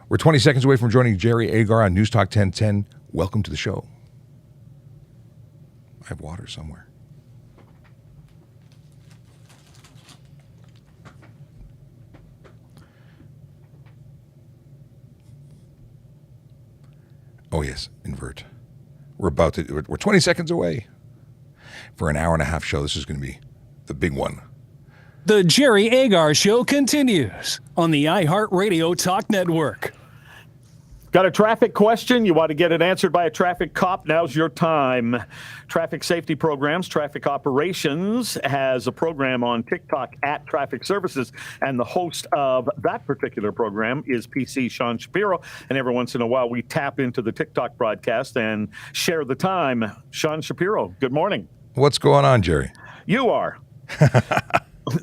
We're 20 seconds away from joining Jerry Agar on News Talk 1010. Welcome to the show. I have water somewhere. Oh, yes, invert. We're 20 seconds away for an hour and a half show. This is going to be the big one. The Jerry Agar Show continues on the iHeartRadio Talk Network. Got a traffic question? You want to get it answered by a traffic cop? Now's your time. Traffic Safety Programs, Traffic Operations has a program on TikTok at Traffic Services, and the host of that particular program is PC Sean Shapiro. And every once in a while, we tap into the TikTok broadcast and share the time. Sean Shapiro, good morning. What's going on, Jerry? You are.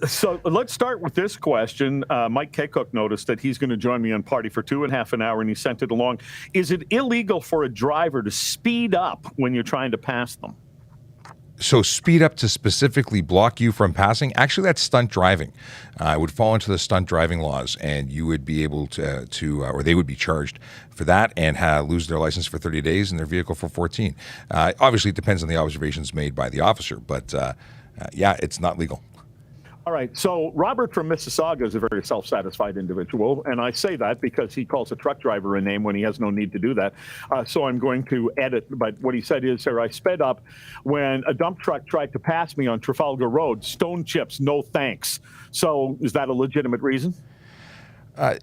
So let's start with this question. Mike Kaycook noticed that he's going to join me on Party for 2.5 hours, and he sent it along. Is it illegal for a driver to speed up when you're trying to pass them? So speed up to specifically block you from passing? Actually, that's stunt driving. It would fall into the stunt driving laws, and you would be able or they would be charged for that and lose their license for 30 days and their vehicle for 14. Obviously, it depends on the observations made by the officer, but yeah, it's not legal. All right, so Robert from Mississauga is a very self-satisfied individual, and I say that because he calls a truck driver a name when he has no need to do that. So I'm going to edit, but what he said is, sir, I sped up when a dump truck tried to pass me on Trafalgar Road. Stone chips, no thanks. So is that a legitimate reason?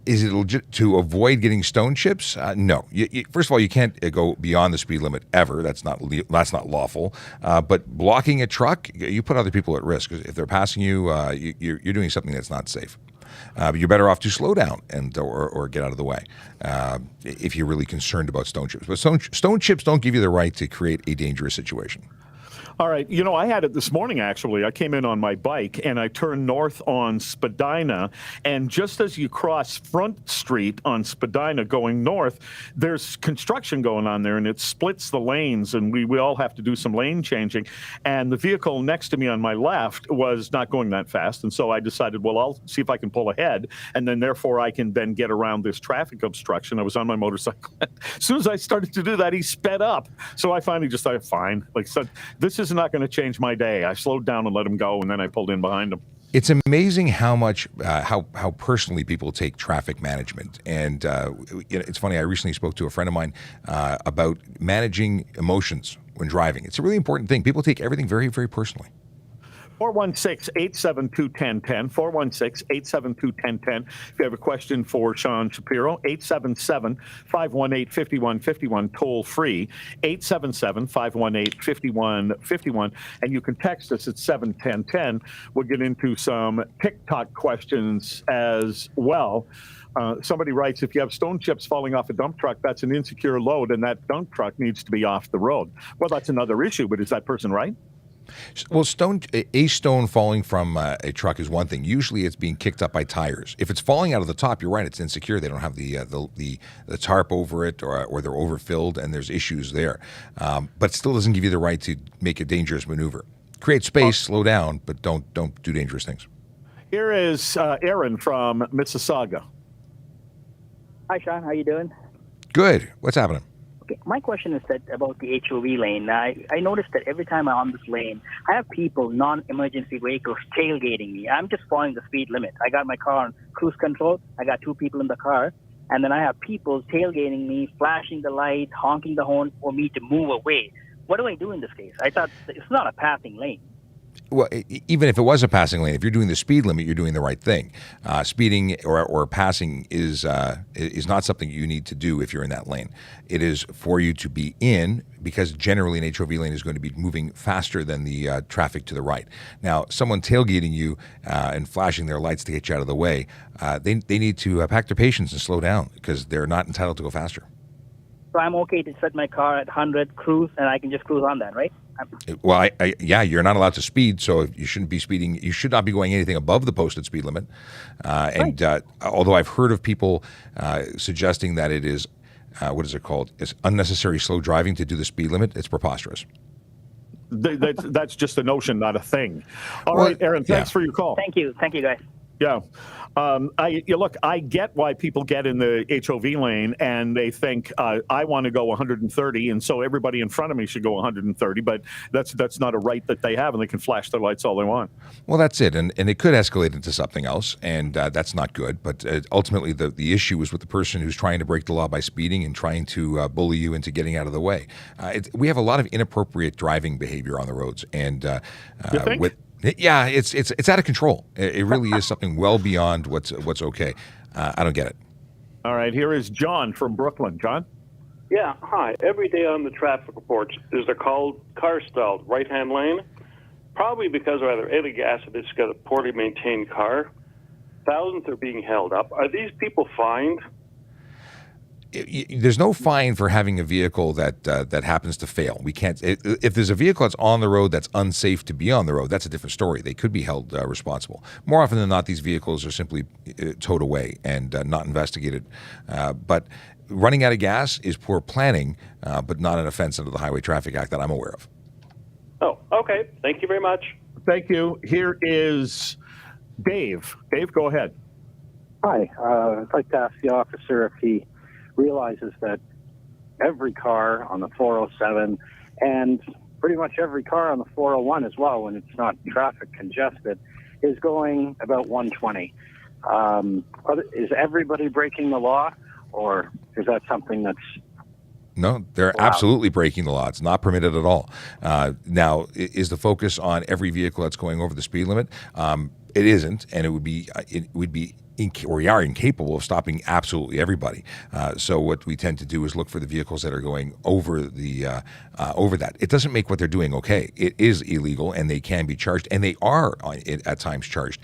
Is it legit to avoid getting stone chips? No. First of all, you can't go beyond the speed limit ever. That's not lawful. But blocking a truck, you put other people at risk. If they're passing you, you're doing something that's not safe. But you're better off to slow down or get out of the way if you're really concerned about stone chips. But stone chips don't give you the right to create a dangerous situation. All right. You know, I had it this morning, actually. I came in on my bike, and I turned north on Spadina. And just as you cross Front Street on Spadina going north, there's construction going on there, and it splits the lanes, and we all have to do some lane changing. And the vehicle next to me on my left was not going that fast. And so I decided, well, I'll see if I can pull ahead, and then therefore I can then get around this traffic obstruction. I was on my motorcycle. As soon as I started to do that, he sped up. So I finally just thought, fine. Like, so this is not going to change my day. I slowed down and let him go, and then I pulled in behind him. It's amazing how much, how personally people take traffic management. And it's funny, I recently spoke to a friend of mine about managing emotions when driving. It's a really important thing. People take everything very, very personally. 416-872-1010, 416-872-1010. If you have a question for Sean Shapiro, 877-518-5151, toll free, 877-518-5151. And you can text us at 71010. We'll get into some TikTok questions as well. Somebody writes, if you have stone chips falling off a dump truck, that's an insecure load, and that dump truck needs to be off the road. Well, that's another issue, but is that person right? Well, a stone falling from a truck is one thing. Usually, it's being kicked up by tires. If it's falling out of the top, you're right; it's insecure. They don't have the tarp over it, or they're overfilled, and there's issues there. But it still doesn't give you the right to make a dangerous maneuver. Create space, slow down, but don't do dangerous things. Here is Aaron from Mississauga. Hi, Sean. How you doing? Good. What's happening? Okay, my question is that about the HOV lane. I noticed that every time I'm on this lane, I have people, non-emergency vehicles, tailgating me. I'm just following the speed limit. I got my car on cruise control. I got two people in the car. And then I have people tailgating me, flashing the light, honking the horn for me to move away. What do I do in this case? I thought it's not a passing lane. Well, even if it was a passing lane, if you're doing the speed limit, you're doing the right thing. Speeding or passing is not something you need to do if you're in that lane. It is for you to be in, because generally an HOV lane is going to be moving faster than the traffic to the right. Now, someone tailgating you and flashing their lights to get you out of the way, they need to pack their patience and slow down, because they're not entitled to go faster. So I'm okay to set my car at 100 cruise, and I can just cruise on that, right? Well, yeah, you're not allowed to speed, so you shouldn't be speeding. You should not be going anything above the posted speed limit. Although I've heard of people suggesting that it is, what is it called? It's unnecessary slow driving to do the speed limit. It's preposterous. That's just a notion, not a thing. All right, Aaron, thanks for your call. Thank you, guys. Yeah. I get why people get in the HOV lane and they think I want to go 130, and so everybody in front of me should go 130. But that's not a right that they have, and they can flash their lights all they want. Well, that's it, and it could escalate into something else, and that's not good. But ultimately, the issue is with the person who's trying to break the law by speeding and trying to bully you into getting out of the way. We have a lot of inappropriate driving behavior on the roads, and You think? yeah, it's out of control. It really is something well beyond what's okay. I don't get it. All right, here is John from Brooklyn. John? Yeah, hi. Every day on the traffic reports, is there called car stalled right-hand lane? Probably because of either A, the gas, or they just got a poorly maintained car. Thousands are being held up. Are these people fined? There's no fine for having a vehicle that happens to fail. We can't. If there's a vehicle that's on the road that's unsafe to be on the road, that's a different story. They could be held responsible. More often than not, these vehicles are simply towed away and not investigated. But running out of gas is poor planning, but not an offense under the Highway Traffic Act that I'm aware of. Oh, okay. Thank you very much. Thank you. Here is Dave. Dave, go ahead. Hi. I'd like to ask the officer if he realizes that every car on the 407 and pretty much every car on the 401 as well, when it's not traffic congested, is going about 120. Is everybody breaking the law, or is that something that's... No, they're absolutely breaking the law. It's not permitted at all. Now, is the focus on every vehicle that's going over the speed limit? It isn't, and it would be we are incapable of stopping absolutely everybody. So what we tend to do is look for the vehicles that are going over over that. It doesn't make what they're doing okay. It is illegal, and they can be charged, and they are at times charged.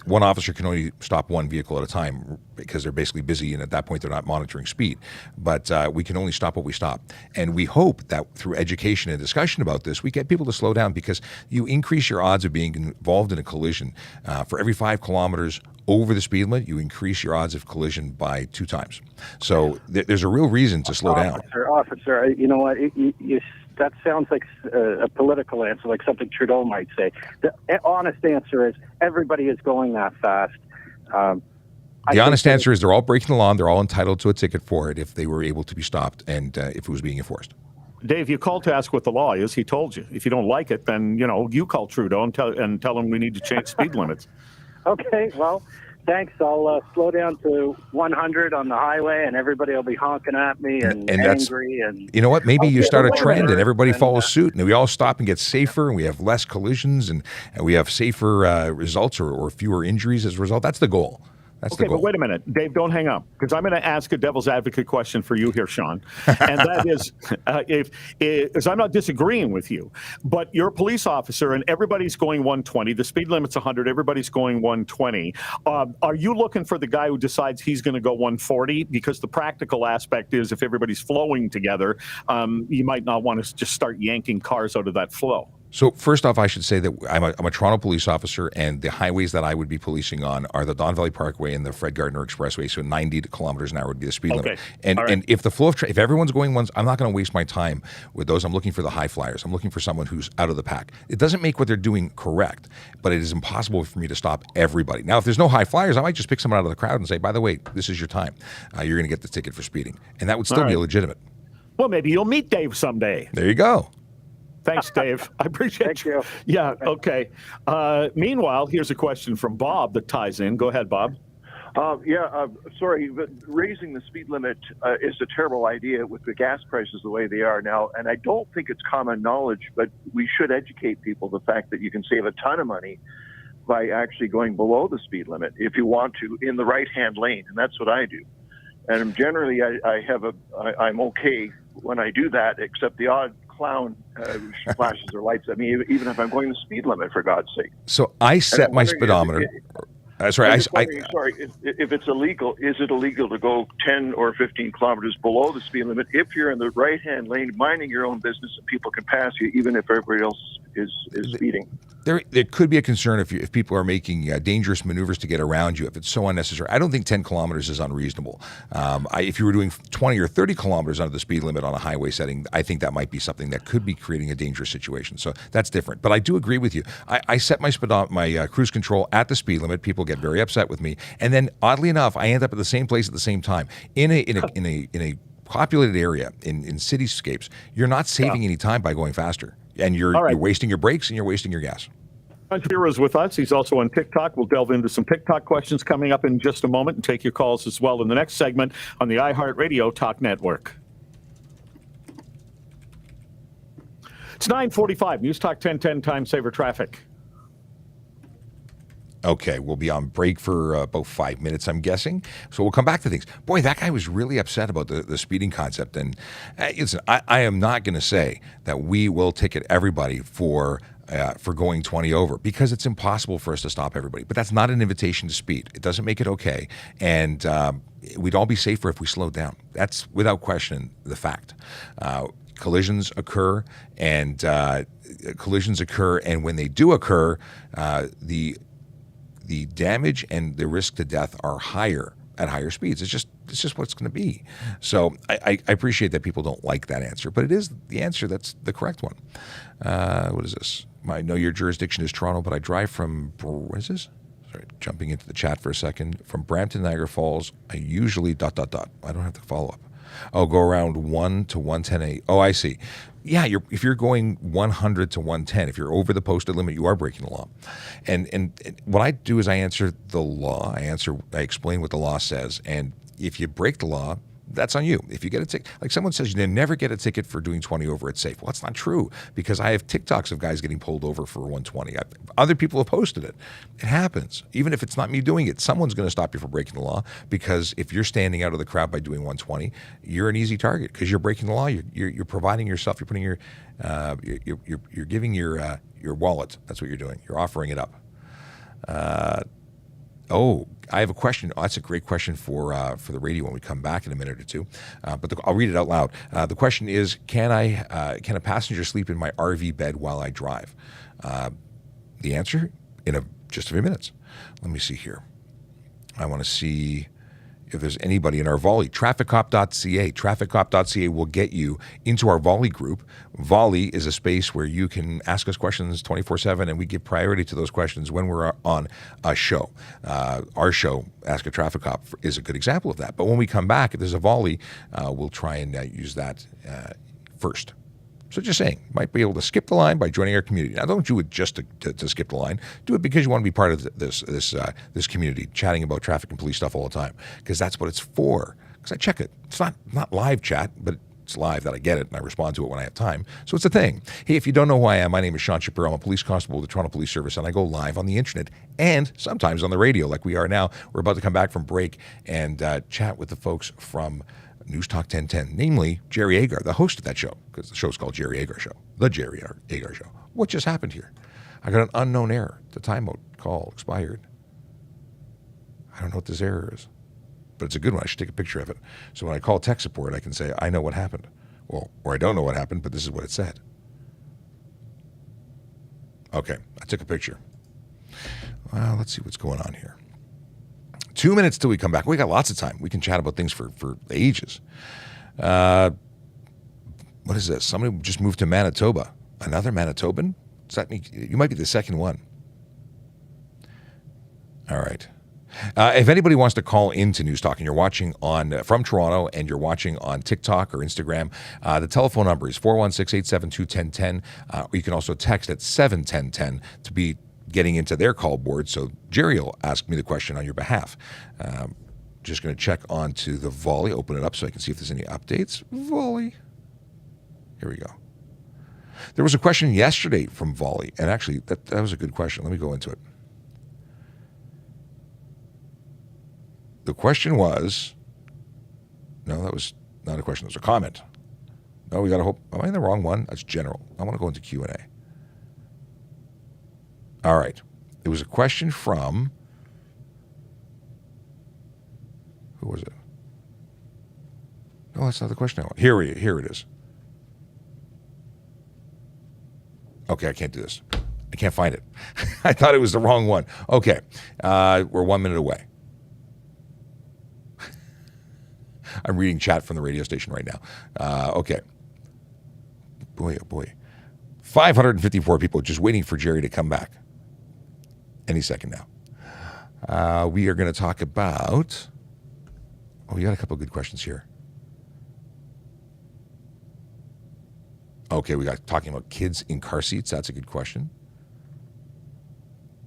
One officer can only stop one vehicle at a time because they're basically busy, and at that point they're not monitoring speed. But we can only stop what we stop. And we hope that through education and discussion about this, we get people to slow down, because you increase your odds of being involved in a collision. For every 5 kilometers over the speed limit, you increase your odds of collision by 2 times. So there's a real reason to slow down. Officer, you know what? That sounds like a political answer, like something Trudeau might say. The honest answer is everybody is going that fast. The honest answer is they're all breaking the law, and they're all entitled to a ticket for it if they were able to be stopped and if it was being enforced. Dave, you called to ask what the law is. He told you. If you don't like it, then you call Trudeau and tell him we need to change speed limits. Okay, well, thanks. I'll slow down to 100 on the highway, and everybody will be honking at me and angry. And you know what? Maybe you start a trend, and everybody follows suit, and we all stop and get safer, and we have less collisions, and we have safer results or fewer injuries as a result. That's the goal. That's the goal. But wait a minute, Dave, don't hang up, because I'm going to ask a devil's advocate question for you here, Sean. And that is, if I'm not disagreeing with you, but you're a police officer and everybody's going 120, the speed limit's 100, everybody's going 120. Are you looking for the guy who decides he's going to go 140? Because the practical aspect is, if everybody's flowing together, you might not want to just start yanking cars out of that flow. So first off, I should say that I'm a Toronto police officer, and the highways that I would be policing on are the Don Valley Parkway and the Fred Gardner Expressway. So 90 kilometers an hour would be the speed limit. And if the flow of if everyone's going once, I'm not going to waste my time with those. I'm looking for the high flyers. I'm looking for someone who's out of the pack. It doesn't make what they're doing correct, but it is impossible for me to stop everybody. Now, if there's no high flyers, I might just pick someone out of the crowd and say, by the way, this is your time. You're going to get the ticket for speeding, and that would still be legitimate. Well, maybe you'll meet Dave someday. There you go. Thanks, Dave. I appreciate Thank you. Yeah, okay. Meanwhile, here's a question from Bob that ties in. Go ahead, Bob. Sorry, but raising the speed limit is a terrible idea with the gas prices the way they are now. And I don't think it's common knowledge, but we should educate people the fact that you can save a ton of money by actually going below the speed limit if you want to in the right-hand lane. And that's what I do. And generally, I'm okay when I do that, except the odd clown flashes their lights at me, even if I'm going the speed limit, for God's sake. So I set my speedometer. Sorry, if it's illegal, is it illegal to go 10 or 15 kilometers below the speed limit if you're in the right-hand lane, minding your own business, and people can pass you, even if everybody else is speeding? There could be a concern if people are making dangerous maneuvers to get around you, if it's so unnecessary. I don't think 10 kilometers is unreasonable. If you were doing 20 or 30 kilometers under the speed limit on a highway setting, I think that might be something that could be creating a dangerous situation. So that's different. But I do agree with you. I set my cruise control at the speed limit. People get very upset with me, and then oddly enough, I end up at the same place at the same time in a populated area in cityscapes. You're not saving any time by going faster. And you're wasting your brakes and you're wasting your gas. Shapiro is with us. He's also on TikTok. We'll delve into some TikTok questions coming up in just a moment and take your calls as well in the next segment on the iHeartRadio Talk Network. It's 9:45. News Talk 1010 Time Saver Traffic. Okay, we'll be on break for about 5 minutes, I'm guessing. So we'll come back to things. Boy, that guy was really upset about the speeding concept. And listen, I am not going to say that we will ticket everybody for going 20 over, because it's impossible for us to stop everybody. But that's not an invitation to speed. It doesn't make it okay. And we'd all be safer if we slowed down. That's without question the fact. Collisions occur, and when they do occur, the damage and the risk to death are higher at higher speeds. It's just what it's going to be. So I appreciate that people don't like that answer, but it is the answer that's the correct one. What is this? I know your jurisdiction is Toronto, but I drive from, what is this? Sorry, jumping into the chat for a second. From Brampton, Niagara Falls, I usually ... I don't have to follow up. Oh, go around 1 to 110A. Oh, I see. Yeah, if you're going 100 to 110, if you're over the posted limit, you are breaking the law. And what I do is I answer the law. I explain what the law says. And if you break the law, that's on you. If you get a ticket, like someone says, you never get a ticket for doing 20 over, it's safe. Well, that's not true, because I have TikToks of guys getting pulled over for 120. Other people have posted it. It happens. Even if it's not me doing it, someone's going to stop you from breaking the law, because if you're standing out of the crowd by doing 120, you're an easy target because you're breaking the law. You're providing yourself. You're putting you're giving your wallet. That's what you're doing. You're offering it up. I have a question. Oh, that's a great question for the radio when we come back in a minute or two. But I'll read it out loud. The question is, can a passenger sleep in my RV bed while I drive? The answer in just a few minutes. Let me see here. I want to see if there's anybody in our Volley. Trafficcop.ca. Trafficcop.ca will get you into our Volley group. Volley is a space where you can ask us questions 24/7, and we give priority to those questions when we're on a show. Our show, Ask a Traffic Cop, is a good example of that. But when we come back, if there's a Volley, we'll try and use that first. So just saying, you might be able to skip the line by joining our community. Now, don't do it just to skip the line. Do it because you want to be part of this community, chatting about traffic and police stuff all the time, because that's what it's for. Because I check it. It's not live chat, but it's live that I get it, and I respond to it when I have time. So it's a thing. Hey, if you don't know who I am, my name is Sean Shapiro. I'm a police constable with the Toronto Police Service, and I go live on the internet and sometimes on the radio like we are now. We're about to come back from break and chat with the folks from News Talk 1010, namely Jerry Agar, the host of that show, because the show's called Jerry Agar Show, the Jerry Agar Show. What just happened here? I got an unknown error. The timeout call expired. I don't know what this error is, but it's a good one. I should take a picture of it. So when I call tech support, I can say, I know what happened. Well, or I don't know what happened, but this is what it said. Okay, I took a picture. Well, let's see what's going on here. 2 minutes till we come back. We got lots of time. We can chat about things for ages. What is this? Somebody just moved to Manitoba. Another Manitoban? Does that mean you might be the second one? All right. If anybody wants to call into News Talk and you're watching from Toronto and you're watching on TikTok or Instagram, the telephone number is 416-872-1010. Or you can also text at 71010 to be getting into their call board. So Jerry will ask me the question on your behalf. Just going to check onto the Volley, open it up so I can see if there's any updates. Volley. Here we go. There was a question yesterday from Volley, and actually that was a good question. Let me go into it. The question was, no, that was not a question. It was a comment. No, we got to hope. Am I in the wrong one? That's general. I want to go into Q&A. All right. It was a question from, who was it? No, that's not the question I want. Here it is. Okay, I can't do this. I can't find it. I thought it was the wrong one. Okay. We're 1 minute away. I'm reading chat from the radio station right now. Okay. Boy, oh boy. 554 people just waiting for Jerry to come back. Any second now. We are going to talk about... Oh, we got a couple of good questions here. Okay, we got talking about kids in car seats. That's a good question.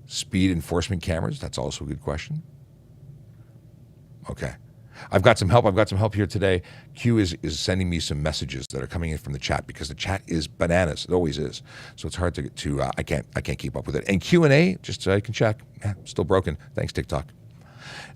Speed enforcement cameras. That's also a good question. Okay. I've got some help here today. Q is sending me some messages that are coming in from the chat because the chat is bananas. It always is. So it's hard to I can't keep up with it. And Q&A, just so I can check. Still broken. Thanks, TikTok.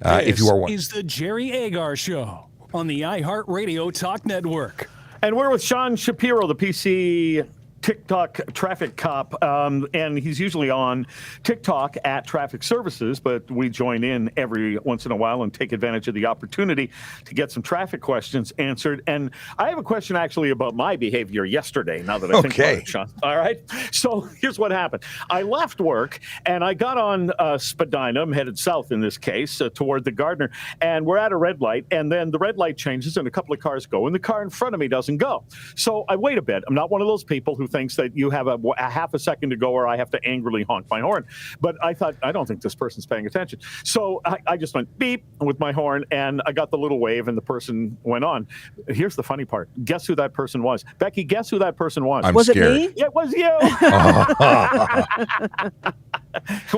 If you are one. This is the Jerry Agar Show on the iHeartRadio Talk Network. And we're with Sean Shapiro, the PC TikTok traffic cop, and he's usually on TikTok at Traffic Services, but we join in every once in a while and take advantage of the opportunity to get some traffic questions answered. And I have a question actually about my behavior yesterday, now that I think about it, Sean. All right. So here's what happened. I left work and I got on Spadina. I'm headed south in this case toward the Gardner, and we're at a red light, and then the red light changes and a couple of cars go, and the car in front of me doesn't go. So I wait a bit. I'm not one of those people who thinks that you have a half a second to go or I have to angrily honk my horn. But I thought, I don't think this person's paying attention. So I just went beep with my horn, and I got the little wave, and the person went on. Here's the funny part. Guess who that person was? Becky, guess who that person was? I'm scared. It me? It was you.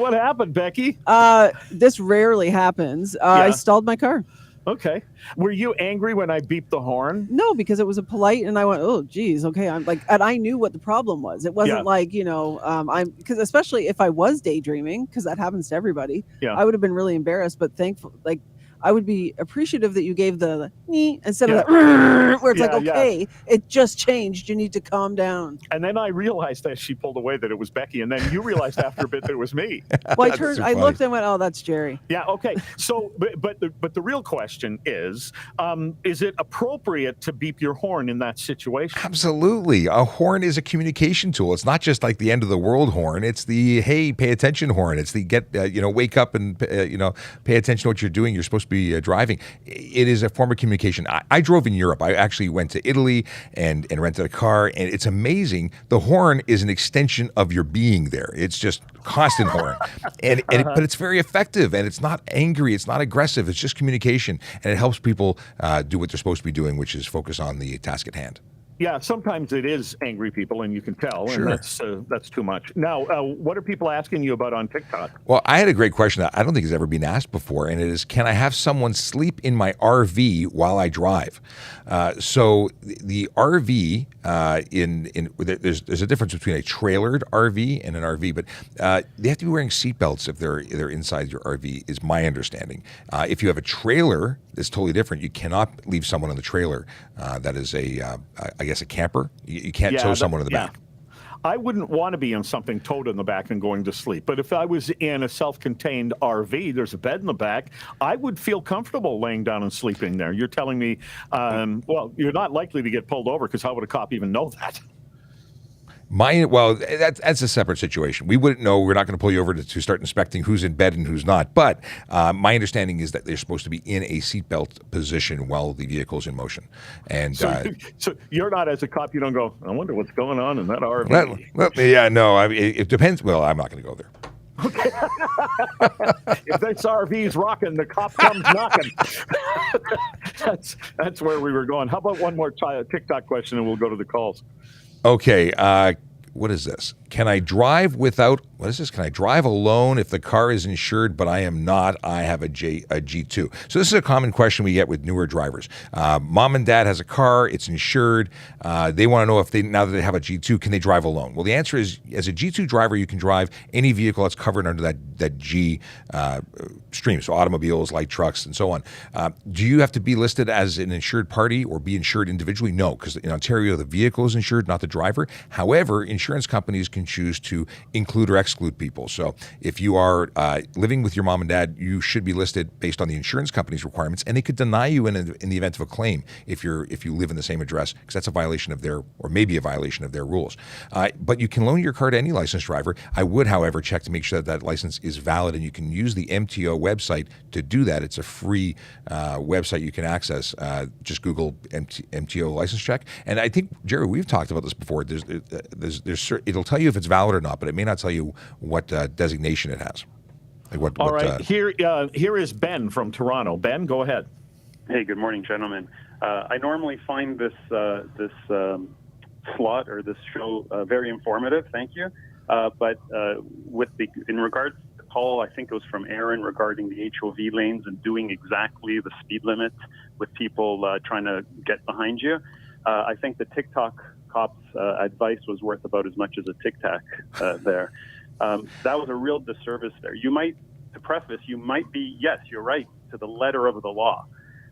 What happened, Becky? This rarely happens. I stalled my car. Okay. Were you angry when I beeped the horn? No, because it was a polite, and I went, oh, geez, okay. I'm like, and I knew what the problem was. It wasn't like, because especially if I was daydreaming, because that happens to everybody, I would have been really embarrassed, but thankful, like, I would be appreciative that you gave the instead of that where it's like, okay, it just changed. You need to calm down. And then I realized as she pulled away that it was Becky, and then you realized after a bit that it was me. Well, I looked and went, oh, that's Jerry. Yeah. Okay. So, but the real question is it appropriate to beep your horn in that situation? Absolutely. A horn is a communication tool. It's not just like the end of the world horn. It's the, hey, pay attention horn. It's the wake up and, pay attention to what you're doing. You're supposed to be driving. It is a form of communication. I drove in Europe. I actually went to Italy and rented a car, and it's amazing. The horn is an extension of your being there. It's just constant horn, but it's very effective, and it's not angry. It's not aggressive. It's just communication, and it helps people do what they're supposed to be doing, which is focus on the task at hand. Yeah, sometimes it is angry people, and you can tell, Sure. and that's too much. Now, what are people asking you about on TikTok? Well, I had a great question that I don't think has ever been asked before, and it is, can I have someone sleep in my RV while I drive? So the RV, there's a difference between a trailered RV and an RV, but they have to be wearing seatbelts if they're inside your RV, is my understanding. If you have a trailer, it's totally different. You cannot leave someone in the trailer. That is I guess a camper. You can't tow someone in the back. I wouldn't want to be in something towed in the back and going to sleep. But if I was in a self-contained RV, there's a bed in the back, I would feel comfortable laying down and sleeping there. You're telling me, well, you're not likely to get pulled over, because how would a cop even know that? That's a separate situation. We wouldn't know. We're not going to pull you over to start inspecting who's in bed and who's not. But my understanding is that they're supposed to be in a seatbelt position while the vehicle's in motion. And so you're not, as a cop, you don't go, I wonder what's going on in that RV. It depends. Well, I'm not going to go there. Okay. If this RV's rocking, the cop comes knocking. That's where we were going. How about one more TikTok question, and we'll go to the calls. Okay, what is this? Can I drive Can I drive alone if the car is insured, but I am not? I have a G2. So this is a common question we get with newer drivers. Mom and dad has a car, it's insured. They want to know if now that they have a G2, can they drive alone? Well, the answer is, as a G2 driver, you can drive any vehicle that's covered under that G stream, so automobiles, light trucks, and so on. Do you have to be listed as an insured party or be insured individually? No, because in Ontario, the vehicle is insured, not the driver. However, insurance companies can choose to include or exclude exclude people. So if you are living with your mom and dad, you should be listed based on the insurance company's requirements, and they could deny you in the event of a claim if you live in the same address, because that's a violation of their, or maybe a violation of their rules. But you can loan your car to any licensed driver. I would, however, check to make sure that license is valid, and you can use the MTO website to do that. It's a free website you can access. Just Google MTO license check. And I think, Jerry, we've talked about this before. It'll tell you if it's valid or not, but it may not tell you what designation it has. All right. Here is Ben from Toronto. Ben, go ahead. Hey, good morning, gentlemen. I normally find this slot or this show very informative. Thank you. But in regards to the call, I think it was from Aaron regarding the HOV lanes and doing exactly the speed limit with people trying to get behind you. I think the TikTok cop's advice was worth about as much as a Tic Tac there. That was a real disservice there. To preface, you might be, yes, you're right, to the letter of the law.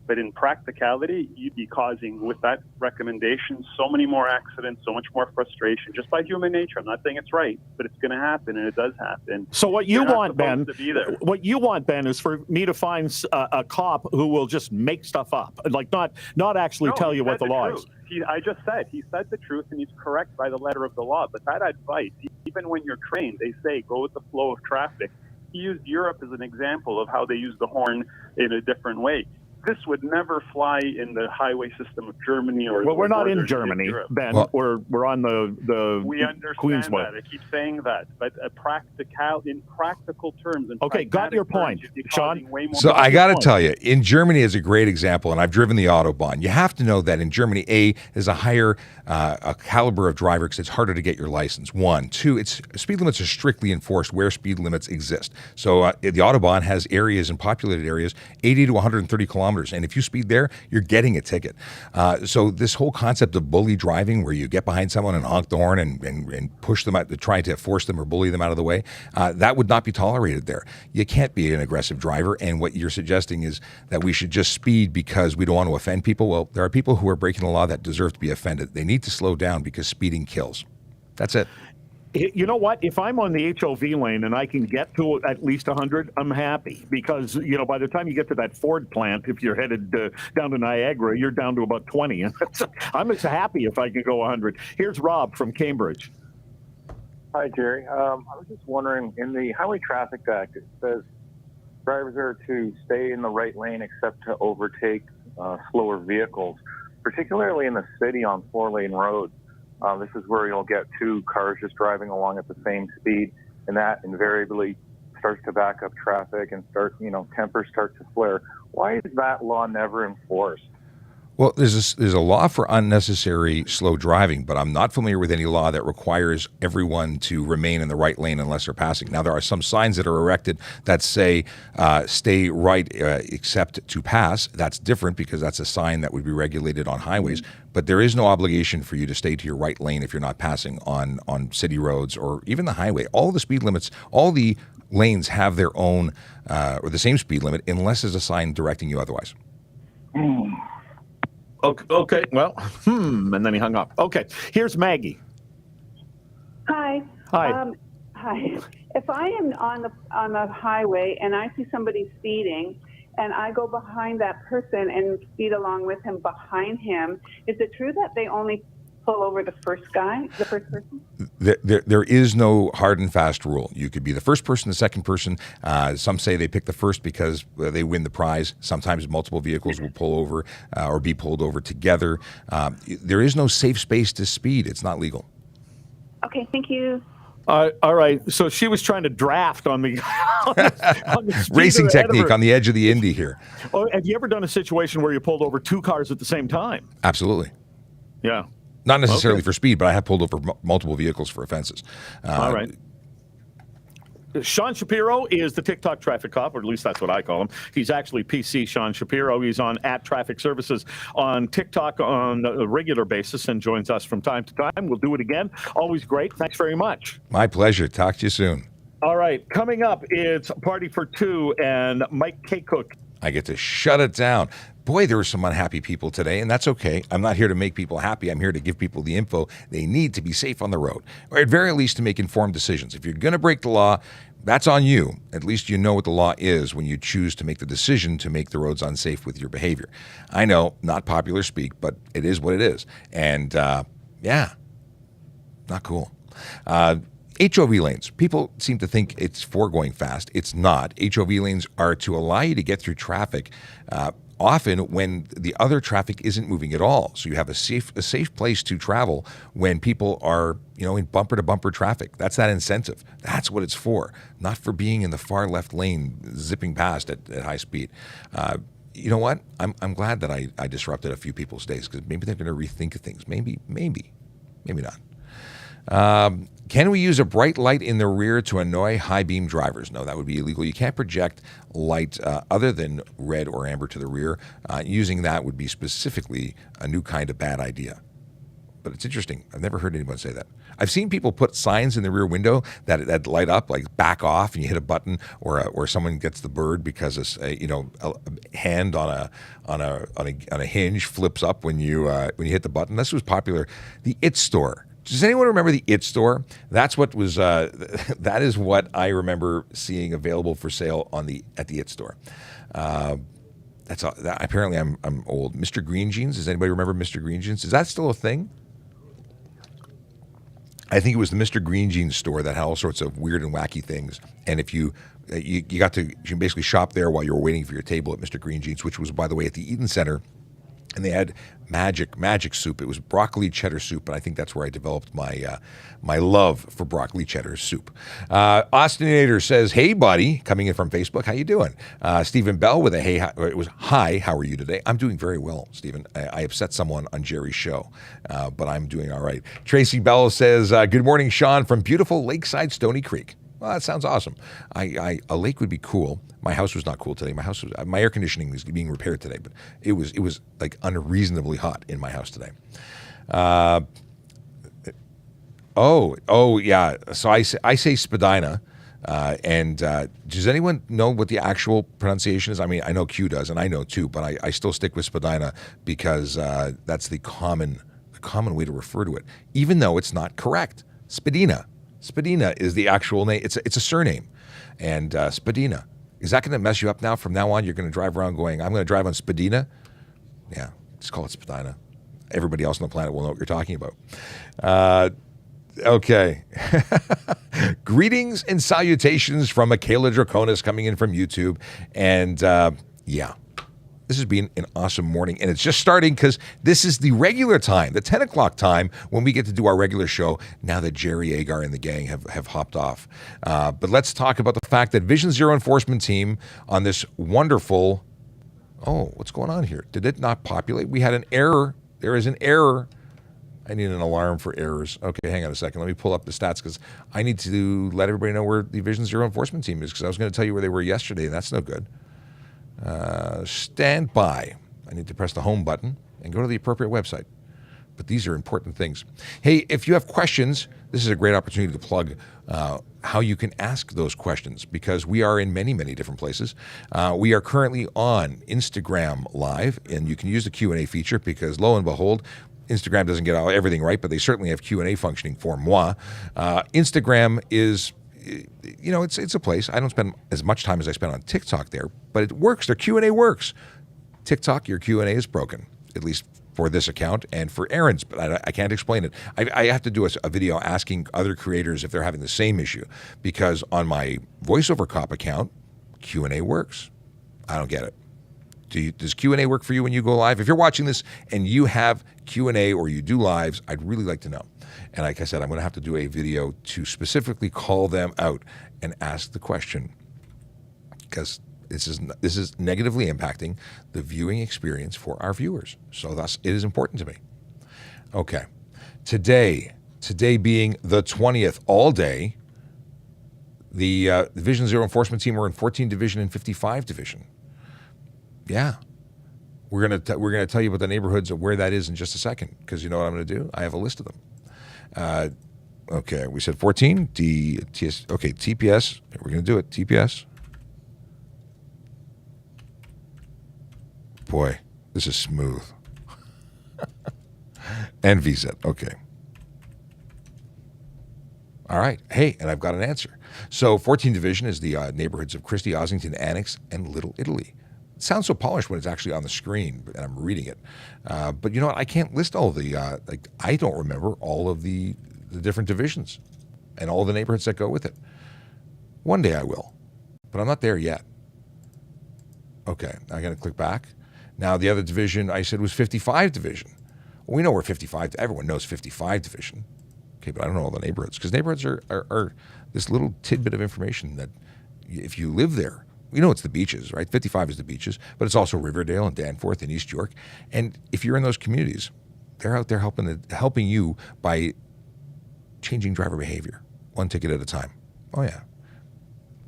But in practicality, you'd be causing, with that recommendation, so many more accidents, so much more frustration, just by human nature. I'm not saying it's right, but it's going to happen, and it does happen. So what you want, Ben, is for me to find a cop who will just make stuff up, like not actually tell you what the law is. I just said, he said the truth, and he's correct by the letter of the law. But that advice, even when you're trained, they say, go with the flow of traffic. He used Europe as an example of how they use the horn in a different way. This would never fly in the highway system of Germany or. Well, we're not in Germany, Ben. Well, we're on the we understand Queensway. That. I keep saying that, but in practical terms. Okay, got your point, Sean. So I got to tell you, in Germany is a great example, and I've driven the Autobahn. You have to know that in Germany, is a higher a caliber of driver because it's harder to get your license. 1, 2, speed limits are strictly enforced where speed limits exist. So the Autobahn has areas in populated areas 80 to 130 kilometers. And if you speed there, you're getting a ticket. So this whole concept of bully driving, where you get behind someone and honk the horn and push them out, trying to force them or bully them out of the way, that would not be tolerated there. You can't be an aggressive driver. And what you're suggesting is that we should just speed because we don't want to offend people. Well, there are people who are breaking the law that deserve to be offended. They need to slow down because speeding kills. That's it. You know what? If I'm on the HOV lane and I can get to at least 100, I'm happy because, by the time you get to that Ford plant, if you're headed down to Niagara, you're down to about 20. I'm as happy if I can go 100. Here's Rob from Cambridge. Hi, Jerry. I was just wondering, in the Highway Traffic Act, it says drivers are to stay in the right lane except to overtake slower vehicles, particularly in the city on 4-lane roads. This is where you'll get 2 cars just driving along at the same speed, and that invariably starts to back up traffic and tempers start to flare. Why is that law never enforced? Well, there's a law for unnecessary slow driving, but I'm not familiar with any law that requires everyone to remain in the right lane unless they're passing. Now, there are some signs that are erected that say, stay right except to pass. That's different because that's a sign that would be regulated on highways. But there is no obligation for you to stay to your right lane if you're not passing on city roads or even the highway. All the speed limits, all the lanes have their own or the same speed limit unless there's a sign directing you otherwise. Okay. Well, and then he hung up. Okay. Here's Maggie. Hi. Hi. Hi. If I am on the highway and I see somebody speeding and I go behind that person and speed along with him behind him, is it true that they only pull over the first person? There is no hard and fast rule. You could be the first person, the second person. Some say they pick the first because they win the prize. Sometimes multiple vehicles will pull over or be pulled over together. There is no safe space to speed. It's not legal. Okay, thank you. All right. So she was trying to draft on the, on the racing technique on the edge of the Indy here. Oh, have you ever done a situation where you pulled over 2 cars at the same time? Absolutely. Yeah. Not necessarily for speed, but I have pulled over multiple vehicles for offenses. All right. Sean Shapiro is the TikTok traffic cop, or at least that's what I call him. He's actually PC Sean Shapiro. He's on @Traffic Services on TikTok on a regular basis and joins us from time to time. We'll do it again. Always great. Thanks very much. My pleasure. Talk to you soon. All right. Coming up, it's Party for Two and Mike K. Cook I get to shut it down. Boy, there were some unhappy people today, and that's okay. I'm not here to make people happy. I'm here to give people the info they need to be safe on the road, or at very least to make informed decisions. If you're going to break the law, that's on you. At least you know what the law is when you choose to make the decision to make the roads unsafe with your behavior. I know, not popular speak, but it is what it is. And yeah, not cool. HOV lanes. People seem to think it's for going fast. It's not. HOV lanes are to allow you to get through traffic often when the other traffic isn't moving at all. So you have a safe place to travel when people are, in bumper-to-bumper traffic. That's that incentive. That's what it's for, not for being in the far left lane, zipping past at high speed. You know what? I'm glad that I disrupted a few people's days, because maybe they're going to rethink things. Maybe not. Can we use a bright light in the rear to annoy high beam drivers? No, that would be illegal. You can't project light other than red or amber to the rear. Using that would be specifically a new kind of bad idea. But it's interesting. I've never heard anyone say that. I've seen people put signs in the rear window that light up, like back off, and you hit a button, or someone gets the bird because a hand on a hinge flips up when you hit the button. This was popular. The It Store. Does anyone remember the It Store? That's what was. That is what I remember seeing available for sale at the It Store. That's all, apparently I'm old. Mr. Green Jeans. Does anybody remember Mr. Green Jeans? Is that still a thing? I think it was the Mr. Green Jeans store that had all sorts of weird and wacky things. And if you can basically shop there while you were waiting for your table at Mr. Green Jeans, which was, by the way, at the Eaton Center. And they had magic soup. It was broccoli cheddar soup, and I think that's where I developed my love for broccoli cheddar soup. Austinator says, "Hey, buddy," coming in from Facebook. How you doing? Stephen Bell with a hey. It was hi. How are you today? I'm doing very well, Stephen. I upset someone on Jerry's show, but I'm doing all right. Tracy Bell says, "Good morning, Sean, from beautiful Lakeside Stony Creek." Well, that sounds awesome. A lake would be cool. My house was not cool today. My air conditioning was being repaired today, but it was like unreasonably hot in my house today. Yeah. So I say Spadina, and does anyone know what the actual pronunciation is? I mean, I know Q does, and I know too, but I still stick with Spadina because that's the common way to refer to it, even though it's not correct. Spadina. Spadina is the actual name. It's a surname. And Spadina. Is that going to mess you up now? From now on, you're going to drive around going, I'm going to drive on Spadina? Yeah, just call it Spadina. Everybody else on the planet will know what you're talking about. Okay. Greetings and salutations from Michaela Draconis coming in from YouTube. And yeah. This has been an awesome morning, and it's just starting because this is the regular time, the 10 o'clock time, when we get to do our regular show now that Jerry Agar and the gang have hopped off. But let's talk about the fact that Vision Zero enforcement team on this wonderful... Oh, what's going on here? Did it not populate? We had an error. There is an error. I need an alarm for errors. Okay, hang on a second. Let me pull up the stats because I need to let everybody know where the Vision Zero enforcement team is, because I was going to tell you where they were yesterday, and that's no good. Stand by. I need to press the home button and go to the appropriate website. But these are important things. Hey, if you have questions, this is a great opportunity to plug how you can ask those questions, because we are in many, many different places. We are currently on Instagram Live, and you can use the Q&A feature because, lo and behold, Instagram doesn't get everything right, but they certainly have Q&A functioning for moi. Instagram is... it's a place. I don't spend as much time as I spend on TikTok there, but it works. Their Q&A works. TikTok, your Q&A is broken, at least for this account and for Aaron's, but I can't explain it. I have to do a video asking other creators if they're having the same issue, because on my VoiceOver Cop account, Q&A works. I don't get it. Does Q&A work for you when you go live? If you're watching this and you have Q&A or you do lives, I'd really like to know. And like I said, I'm going to have to do a video to specifically call them out and ask the question, because this is negatively impacting the viewing experience for our viewers. So thus, it is important to me. Okay. Today being the 20th, all day, the Division Zero enforcement team were in 14 Division and 55 Division. Yeah. We're gonna tell you about the neighborhoods of where that is in just a second, because you know what I'm going to do? I have a list of them. Okay, we said 14. TPS. We're going to do it. TPS. boy, this is smooth. And VZ. Okay. All right. Hey, and I've got an answer. So 14th Division is the neighborhoods of Christie, Ossington, Annex, and Little Italy. It sounds so polished when it's actually on the screen, and I'm reading it. But you know what? I can't list all the, I don't remember all of the different divisions and all the neighborhoods that go with it. One day I will, but I'm not there yet. Okay, I got to click back. Now, the other division I said was 55 Division. Well, we know we're 55. Everyone knows 55 Division. Okay, but I don't know all the neighborhoods, because neighborhoods are this little tidbit of information that if you live there, you know it's the beaches, right? 55 is the beaches, but it's also Riverdale and Danforth and East York. And if you're in those communities, they're out there helping you by changing driver behavior, one ticket at a time. Oh, yeah.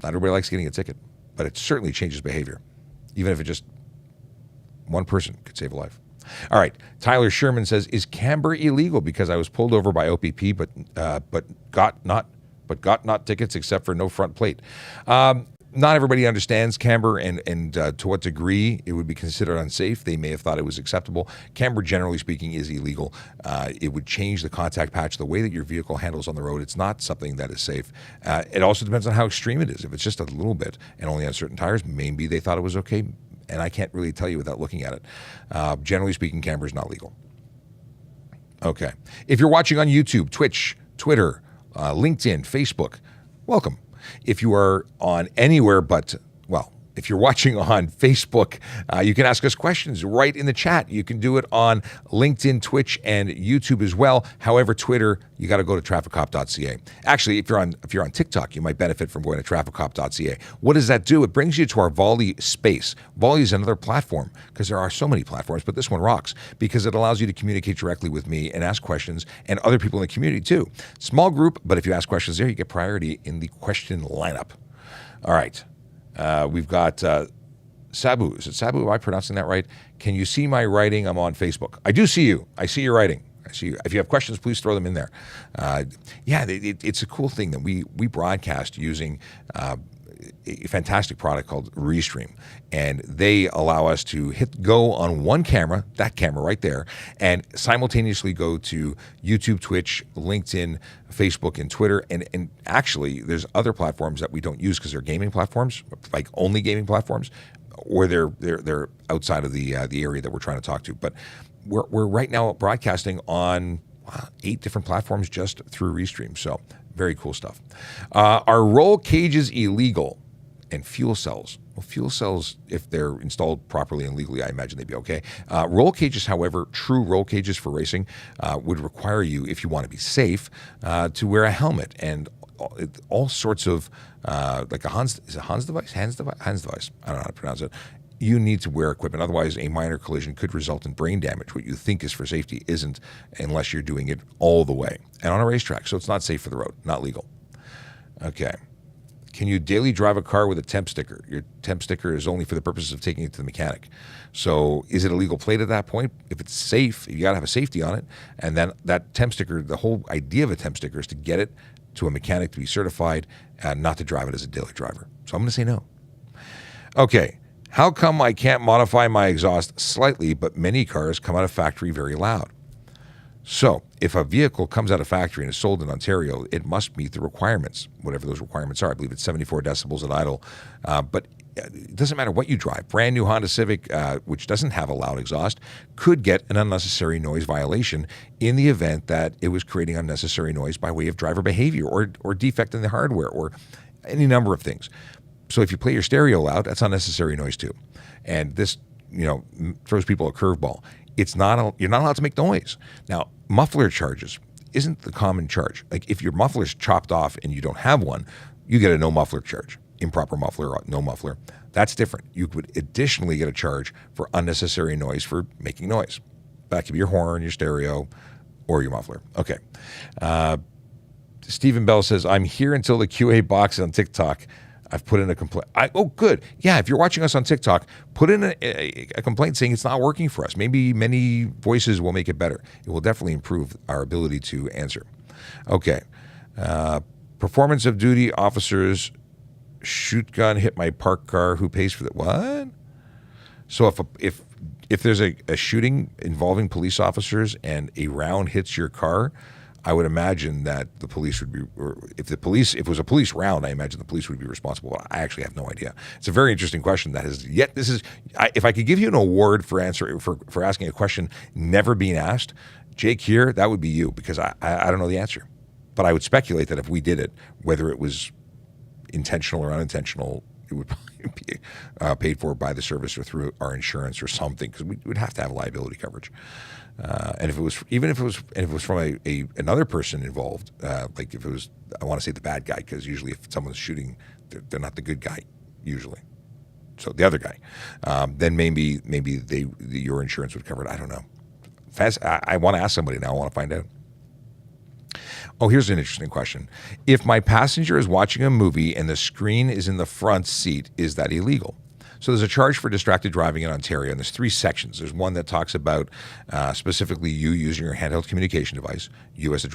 Not everybody likes getting a ticket, but it certainly changes behavior, even if it just one person could save a life. All right. Tyler Sherman says, is camber illegal because I was pulled over by OPP, but got not tickets except for no front plate? Not everybody understands camber and to what degree it would be considered unsafe. They may have thought it was acceptable. Camber, generally speaking, is illegal. It would change the contact patch, the way that your vehicle handles on the road. It's not something that is safe. It also depends on how extreme it is. If it's just a little bit and only on certain tires, maybe they thought it was okay. And I can't really tell you without looking at it. Generally speaking, camber is not legal. Okay. If you're watching on YouTube, Twitch, Twitter, LinkedIn, Facebook, welcome. If you are on anywhere but, well, if you're watching on Facebook, you can ask us questions right in the chat. You can do it on LinkedIn, Twitch, and YouTube as well. However, Twitter, you got to go to trafficcop.ca. Actually, if you're on TikTok, you might benefit from going to trafficcop.ca. What does that do? It brings you to our Volley space. Volley is another platform, because there are so many platforms, but this one rocks because it allows you to communicate directly with me and ask questions, and other people in the community too. Small group, but if you ask questions there, you get priority in the question lineup. All right. We've got Sabu. Is it Sabu? Am I pronouncing that right? Can you see my writing? I'm on Facebook. I do see you. I see your writing. I see you. If you have questions, please throw them in there. It's a cool thing that we broadcast using a fantastic product called Restream. And they allow us to hit go on one camera, that camera right there, and simultaneously go to YouTube, Twitch, LinkedIn, Facebook, and Twitter. And actually, there's other platforms that we don't use because they're gaming platforms, like only gaming platforms, or they're outside of the area that we're trying to talk to. But we're right now broadcasting on 8 different platforms just through Restream. So very cool stuff. Are roll cages illegal? And fuel cells. Well, fuel cells, if they're installed properly and legally, I imagine they'd be okay. Roll cages, however, true roll cages for racing would require you, if you want to be safe, to wear a helmet and all sorts of, like a Hans device? I don't know how to pronounce it. You need to wear equipment. Otherwise, a minor collision could result in brain damage. What you think is for safety isn't, unless you're doing it all the way. And on a racetrack, so it's not safe for the road, not legal. Okay. Can you daily drive a car with a temp sticker? Your temp sticker is only for the purposes of taking it to the mechanic. So is it a legal plate at that point? If it's safe, you got to have a safety on it. And then that temp sticker, the whole idea of a temp sticker is to get it to a mechanic to be certified and not to drive it as a daily driver. So I'm going to say no. Okay. How come I can't modify my exhaust slightly, but many cars come out of factory very loud? So if a vehicle comes out of factory and is sold in Ontario, it must meet the requirements, whatever those requirements are. I believe it's 74 decibels at idle. But it doesn't matter what you drive. Brand new Honda Civic, which doesn't have a loud exhaust, could get an unnecessary noise violation in the event that it was creating unnecessary noise by way of driver behavior or defect in the hardware or any number of things. So if you play your stereo loud, that's unnecessary noise too. And this, throws people a curveball. You're not allowed to make noise. Now, muffler charges isn't the common charge. Like if your muffler's chopped off and you don't have one, you get a no muffler charge. Improper muffler or no muffler. That's different. You would additionally get a charge for unnecessary noise for making noise. That could be your horn, your stereo, or your muffler. Okay. Stephen Bell says, I'm here until the QA box on TikTok. I've put in a complaint. Oh, good. Yeah, if you're watching us on TikTok, put in a complaint saying it's not working for us. Maybe many voices will make it better. It will definitely improve our ability to answer. Okay. Performance of duty officers shoot gun hit my parked car. Who pays for that? What? So if there's a shooting involving police officers and a round hits your car, I would imagine that the police would be, or if it was a police round, I imagine the police would be responsible. I actually have no idea. It's a very interesting question that has yet, if I could give you an award for asking a question never being asked, Jake here, that would be you, because I don't know the answer. But I would speculate that if we did it, whether it was intentional or unintentional, it would probably be paid for by the service or through our insurance or something, because we would have to have liability coverage. And if it was from another person involved, like if it was, I want to say the bad guy, because usually if someone's shooting, they're not the good guy usually. So the other guy, then maybe your insurance would cover it. I don't know. I want to ask somebody now. I want to find out. Oh, here's an interesting question. If my passenger is watching a movie and the screen is in the front seat, is that illegal? So there's a charge for distracted driving in Ontario, and there's 3 sections. There's one that talks about specifically you using your handheld communication device, you as the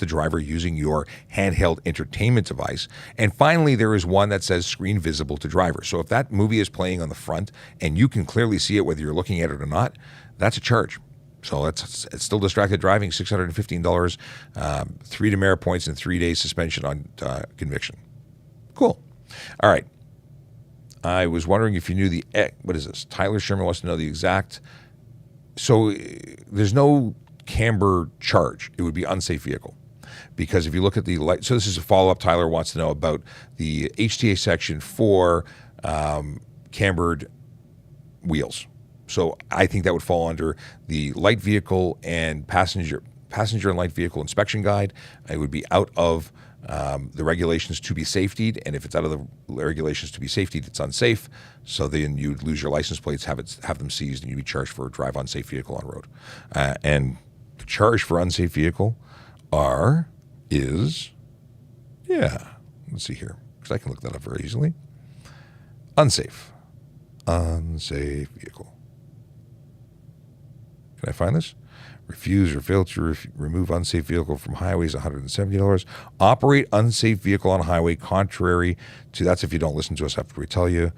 driver using your handheld entertainment device. And finally, there is one that says screen visible to driver. So if that movie is playing on the front and you can clearly see it whether you're looking at it or not, that's a charge. So it's still distracted driving, $615, 3 demerit points, and 3 days suspension on conviction. Cool. All right. I was wondering if you knew what is this? Tyler Sherman wants to know the exact. So there's no Camber charge. It would be unsafe vehicle. Because if you look at the light, so this is a follow-up. Tyler wants to know about the HTA section for cambered wheels. So I think that would fall under the light vehicle and passenger and light vehicle inspection guide. It would be out of the regulations to be safetied, and if it's out of the regulations to be safetied, it's unsafe. So then you'd lose your license plates, have them seized, and you'd be charged for a drive unsafe vehicle on road. And the charge for unsafe vehicle let's see here, because I can look that up very easily. Unsafe vehicle. Can I find this? Refuse or fail to remove unsafe vehicle from highways, $170. Operate unsafe vehicle on highway contrary to, that's if you don't listen to us after we tell you.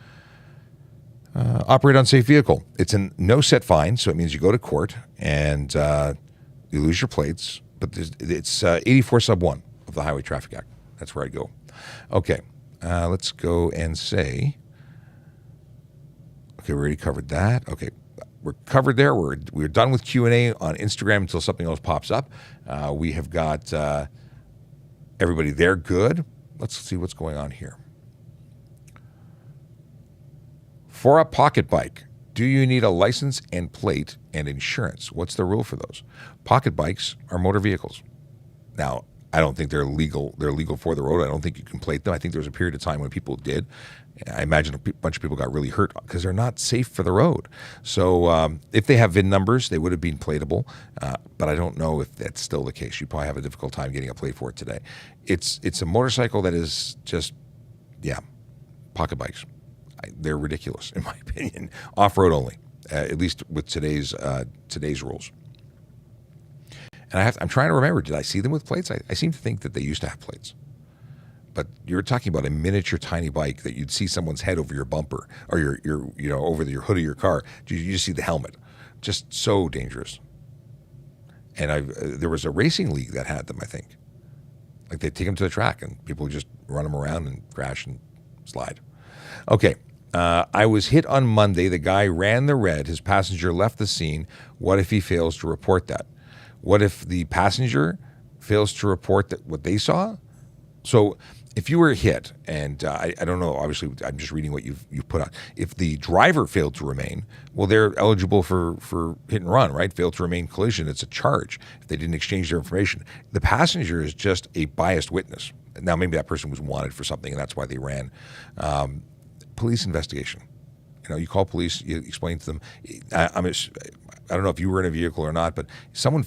Operate unsafe vehicle. It's a no set fine, so it means you go to court and you lose your plates, but it's 84 sub 1 of the Highway Traffic Act. That's where I go. Okay, let's go and say, okay, we already covered that. Okay. We're covered there. We're done with Q&A on Instagram until something else pops up. We have got everybody there good. Let's see what's going on here. For a pocket bike, do you need a license and plate and insurance? What's the rule for those? Pocket bikes are motor vehicles. Now, I don't think they're legal. They're legal for the road. I don't think you can plate them. I think there was a period of time when people did. I imagine a bunch of people got really hurt because they're not safe for the road. So if they have VIN numbers, they would have been platable. But I don't know if that's still the case. You probably have a difficult time getting a plate for it today. It's a motorcycle that is just, pocket bikes. They're ridiculous, in my opinion. Off-road only, at least with today's rules. And I'm trying to remember, did I see them with plates? I seem to think that they used to have plates. But you're talking about a miniature tiny bike that you'd see someone's head over your bumper or your over your hood of your car. You just see the helmet. Just so dangerous. And there was a racing league that had them, I think. Like they'd take them to the track and people would just run them around and crash and slide. Okay. I was hit on Monday. The guy ran the red. His passenger left the scene. What if he fails to report that? What if the passenger fails to report what they saw? So if you were hit, and I don't know, obviously I'm just reading what you've put on. If the driver failed to remain, well, they're eligible for hit and run, right? Failed to remain collision, it's a charge if they didn't exchange their information. The passenger is just a biased witness. Now, maybe that person was wanted for something, and that's why they ran. Police investigation. You call police, you explain to them. I don't know if you were in a vehicle or not, but someone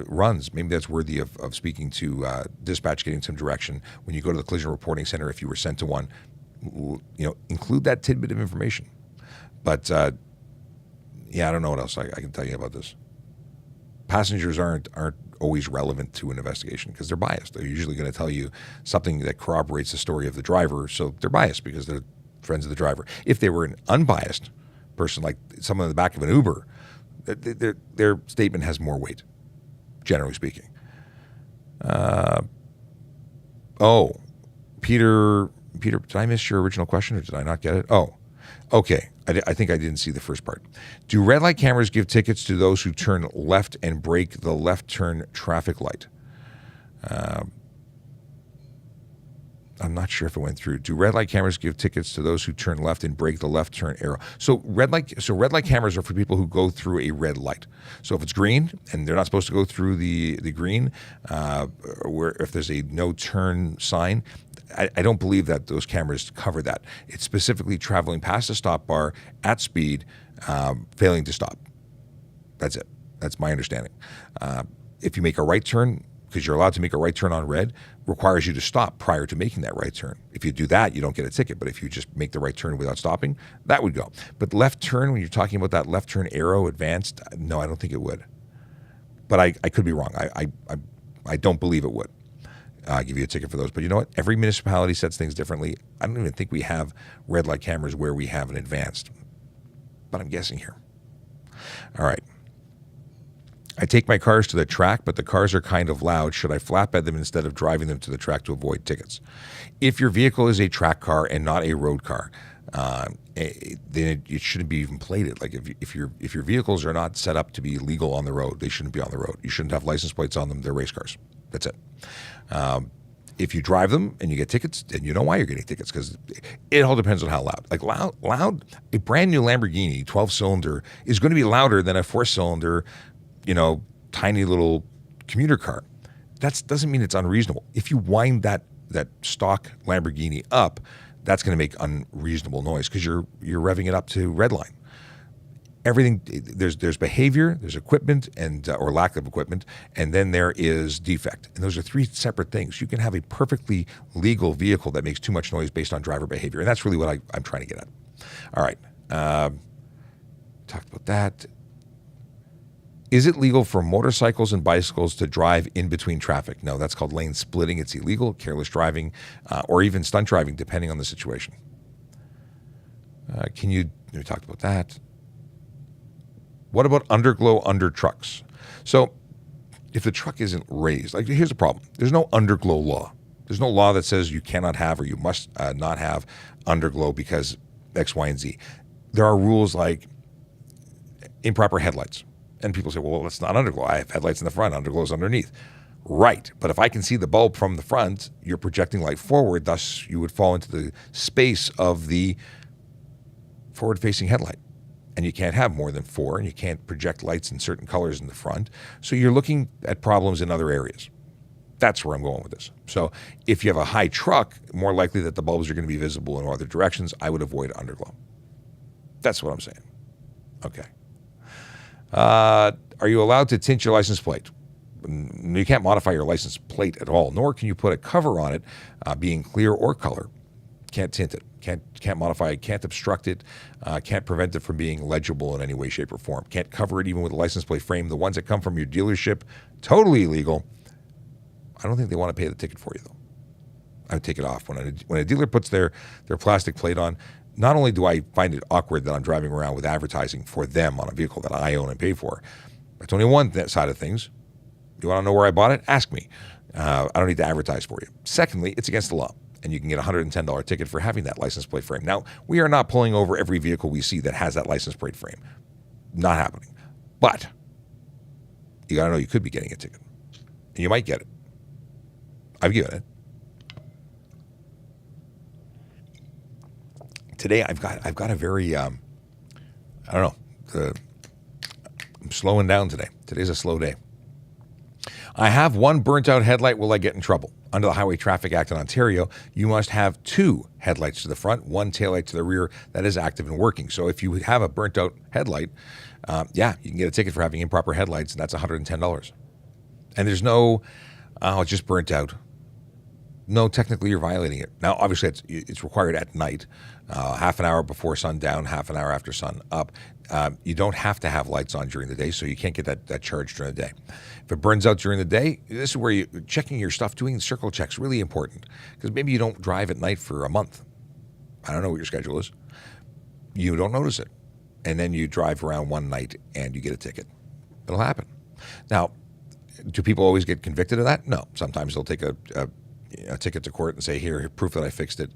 runs, maybe that's worthy of speaking to dispatch, getting some direction. When you go to the collision reporting center, if you were sent to one, include that tidbit of information. But I don't know what else I can tell you about this. Passengers aren't always relevant to an investigation because they're biased. They're usually going to tell you something that corroborates the story of the driver, so they're biased because they're friends of the driver. If they were an unbiased person, like someone in the back of an Uber, their statement has more weight, generally speaking. Peter, did I miss your original question or did I not get it? Oh, okay. I think I didn't see the first part. Do red light cameras give tickets to those who turn left and break the left turn traffic light? I'm not sure if it went through. Do red light cameras give tickets to those who turn left and break the left turn arrow? So red light cameras are for people who go through a red light. So if it's green and they're not supposed to go through the green, where if there's a no turn sign, I don't believe that those cameras cover that. It's specifically traveling past a stop bar at speed, failing to stop. That's it. That's my understanding. If you make a right turn, because you're allowed to make a right turn on red, requires you to stop prior to making that right turn. If you do that, you don't get a ticket. But if you just make the right turn without stopping, that would go. But left turn, when you're talking about that left turn arrow advanced, no, I don't think it would. But I could be wrong. I don't believe it would give you a ticket for those. But you know what? Every municipality sets things differently. I don't even think we have red light cameras where we have an advanced. But I'm guessing here. All right. I take my cars to the track, but the cars are kind of loud. Should I flatbed them instead of driving them to the track to avoid tickets? If your vehicle is a track car and not a road car, then it shouldn't be even plated. Like if your vehicles are not set up to be legal on the road, they shouldn't be on the road. You shouldn't have license plates on them. They're race cars. That's it. If you drive them and you get tickets, then you know why you're getting tickets, because it all depends on how loud. Like loud, a brand new Lamborghini 12-cylinder is going to be louder than a 4-cylinder, tiny little commuter car. That doesn't mean it's unreasonable. If you wind that stock Lamborghini up, that's going to make unreasonable noise because you're revving it up to red line. Everything, there's behavior, there's equipment and or lack of equipment, and then there is defect. And those are three separate things. You can have a perfectly legal vehicle that makes too much noise based on driver behavior, and that's really what I'm trying to get at. All right, talked about that. Is it legal for motorcycles and bicycles to drive in between traffic? No, that's called lane splitting. It's illegal, careless driving, or even stunt driving, depending on the situation. We talked about that. What about underglow under trucks? So if the truck isn't raised, like here's the problem. There's no underglow law. There's no law that says you cannot have or you must not have underglow because X, Y, and Z. There are rules like improper headlights. And people say, well, that's not underglow. I have headlights in the front, underglow's underneath. Right, but if I can see the bulb from the front, you're projecting light forward, thus you would fall into the space of the forward-facing headlight. And you can't have more than 4, and you can't project lights in certain colors in the front. So you're looking at problems in other areas. That's where I'm going with this. So if you have a high truck, more likely that the bulbs are going to be visible in other directions, I would avoid underglow. That's what I'm saying. Okay. Are you allowed to tint your license plate? You can't modify your license plate at all, nor can you put a cover on it, being clear or color. Can't tint it, can't modify it, can't obstruct it, can't prevent it from being legible in any way, shape, or form. Can't cover it even with a license plate frame. The ones that come from your dealership, totally illegal. I don't think they want to pay the ticket for you, though. I would take it off. When a dealer puts their plastic plate on, not only do I find it awkward that I'm driving around with advertising for them on a vehicle that I own and pay for, that's only one side of things. You want to know where I bought it? Ask me. I don't need to advertise for you. Secondly, it's against the law, and you can get a $110 ticket for having that license plate frame. Now, we are not pulling over every vehicle we see that has that license plate frame. Not happening. But you got to know you could be getting a ticket, and you might get it. I've given it. Today, I've got a very, I'm slowing down today. Today's a slow day. I have one burnt out headlight. Will I get in trouble? Under the Highway Traffic Act in Ontario, you must have 2 headlights to the front, 1 taillight to the rear that is active and working. So if you have a burnt out headlight, you can get a ticket for having improper headlights, and that's $110. And there's no, it's just burnt out. No, technically you're violating it. Now, obviously, it's required at night, half an hour before sundown, half an hour after sun up. You don't have to have lights on during the day, so you can't get that charge during the day. If it burns out during the day, this is where you're checking your stuff, doing circle checks, really important, because maybe you don't drive at night for a month. I don't know what your schedule is. You don't notice it. and then you drive around one night and you get a ticket. It'll happen. Now, do people always get convicted of that? No. Sometimes they'll take a ticket to court and say, here, proof that I fixed it.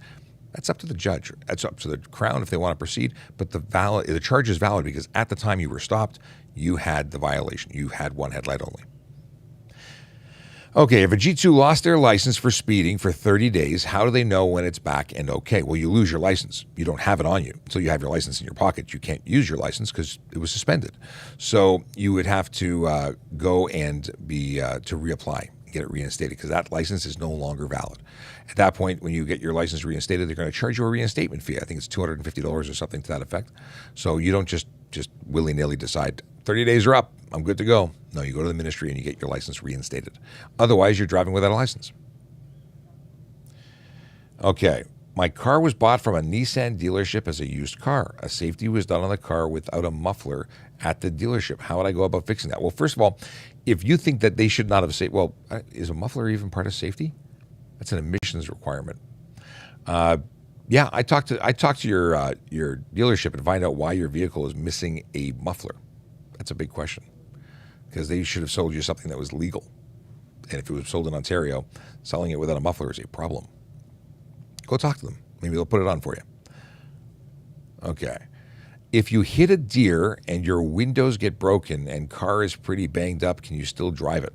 That's up to the judge. That's up to the Crown if they want to proceed. But the charge is valid because at the time you were stopped, you had the violation. You had one headlight only. Okay, if a G2 lost their license for speeding for 30 days, how do they know when it's back and okay? Well, you lose your license. You don't have it on you. Until you have your license in your pocket, you can't use your license because it was suspended. So you would have to go and to reapply, get it reinstated because that license is no longer valid. At that point, when you get your license reinstated, they're going to charge you a reinstatement fee. I think it's $250 or something to that effect. So you don't just willy-nilly decide 30 days are up, I'm good to go. No, you go to the ministry and you get your license reinstated. Otherwise, you're driving without a license. Okay, my car was bought from a Nissan dealership as a used car. A safety was done on the car without a muffler at the dealership. How would I go about fixing that? Well, first of all, if you think that they should not have said, well, is a muffler even part of safety? That's an emissions requirement. Yeah, I talked to your dealership and find out why your vehicle is missing a muffler. That's a big question because they should have sold you something that was legal. And if it was sold in Ontario, selling it without a muffler is a problem. Go talk to them. Maybe they'll put it on for you. Okay. If you hit a deer and your windows get broken and car is pretty banged up, can you still drive it?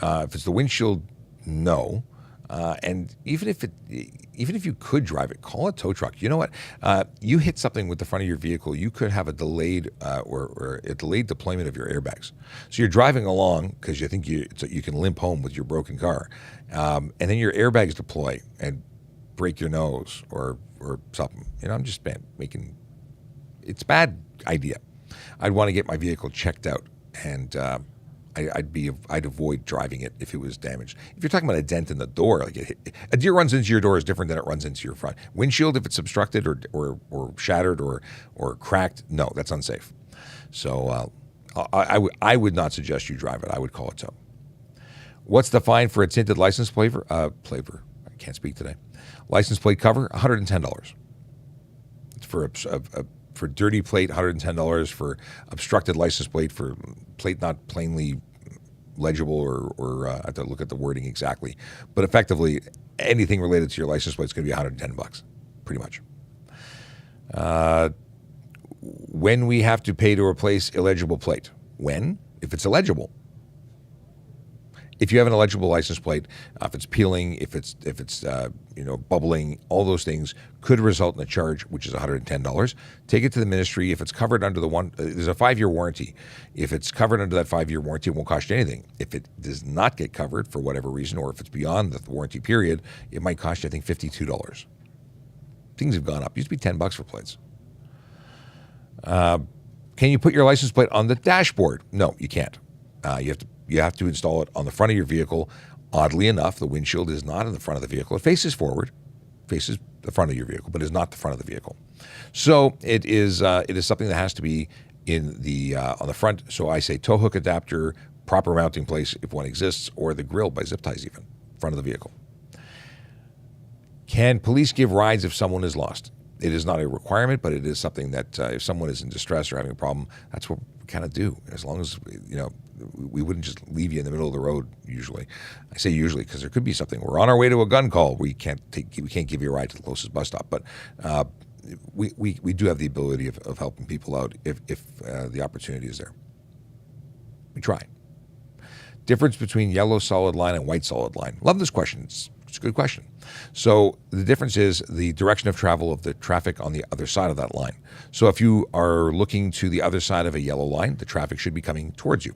If it's the windshield, no. And even if you could drive it, call a tow truck. You know what? You hit something with the front of your vehicle, you could have a delayed or a delayed deployment of your airbags. So you're driving along because you think you can limp home with your broken car, and then your airbags deploy and break your nose or something. You know, I'm just making it's a bad idea. I'd want to get my vehicle checked out and. I'd avoid driving it if it was damaged. If you're talking about a dent in the door, like a deer runs into your door is different than it runs into your front windshield. If it's obstructed or shattered or cracked, no, that's unsafe. So I would not suggest you drive it. I would call it tow. What's the fine for a tinted license plate? I can't speak today. License plate cover, $110. For dirty plate, $110. For obstructed license plate, for plate not plainly legible or I have to look at the wording exactly. But effectively, anything related to your license plate is going to be $110, pretty much. When we have to pay to replace illegible plate? When? If it's illegible. If you have an illegible license plate, if it's peeling, if it's bubbling, all those things could result in a charge, which is $110. Take it to the ministry. If it's covered under there's a 5-year warranty. If it's covered under that 5-year warranty, it won't cost you anything. If it does not get covered for whatever reason, or if it's beyond the warranty period, it might cost you, I think, $52. Things have gone up. It used to be $10 for plates. Can you put your license plate on the dashboard? No, you can't. You have to install it on the front of your vehicle. Oddly enough, the windshield is not in the front of the vehicle. It faces forward, faces the front of your vehicle, but is not the front of the vehicle. So it is something that has to be in the on the front. So I say tow hook adapter, proper mounting place if one exists, or the grill by zip ties even, front of the vehicle. Can police give rides if someone is lost? It is not a requirement, but it is something that if someone is in distress or having a problem, that's what we kind of do. As long as, we wouldn't just leave you in the middle of the road usually. I say usually because there could be something. We're on our way to a gun call. We can't give you a ride to the closest bus stop. But we do have the ability of helping people out if the opportunity is there. We try. Difference between yellow solid line and white solid line. Love this question. It's a good question. So the difference is the direction of travel of the traffic on the other side of that line. So if you are looking to the other side of a yellow line, the traffic should be coming towards you.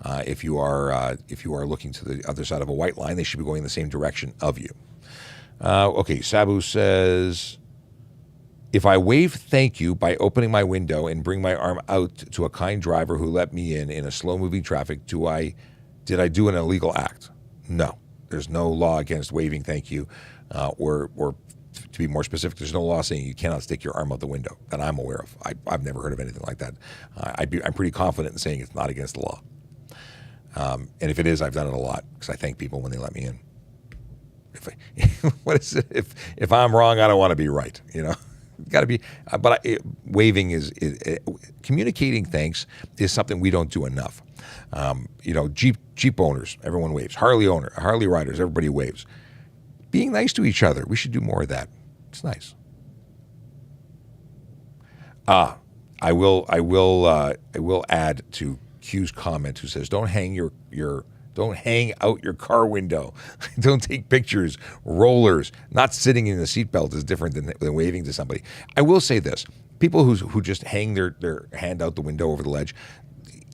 If you are looking to the other side of a white line, they should be going in the same direction of you. Okay, Sabu says, if I wave thank you by opening my window and bring my arm out to a kind driver who let me in a slow-moving traffic, did I do an illegal act? No. There's no law against waving thank you, or to be more specific, there's no law saying you cannot stick your arm out the window that I'm aware of. I've never heard of anything like that. I'm pretty confident in saying it's not against the law. And if it is, I've done it a lot because I thank people when they let me in. What is it? If I'm wrong, I don't want to be right. got to be. But waving communicating thanks is something we don't do enough. Jeep owners, everyone waves. Harley riders, everybody waves. Being nice to each other, we should do more of that. It's nice. I will add to Q's comment, who says, "Don't hang out your car window. Don't take pictures. Rollers. Not sitting in the seatbelt is different than waving to somebody." I will say this: people who just hang their hand out the window over the ledge,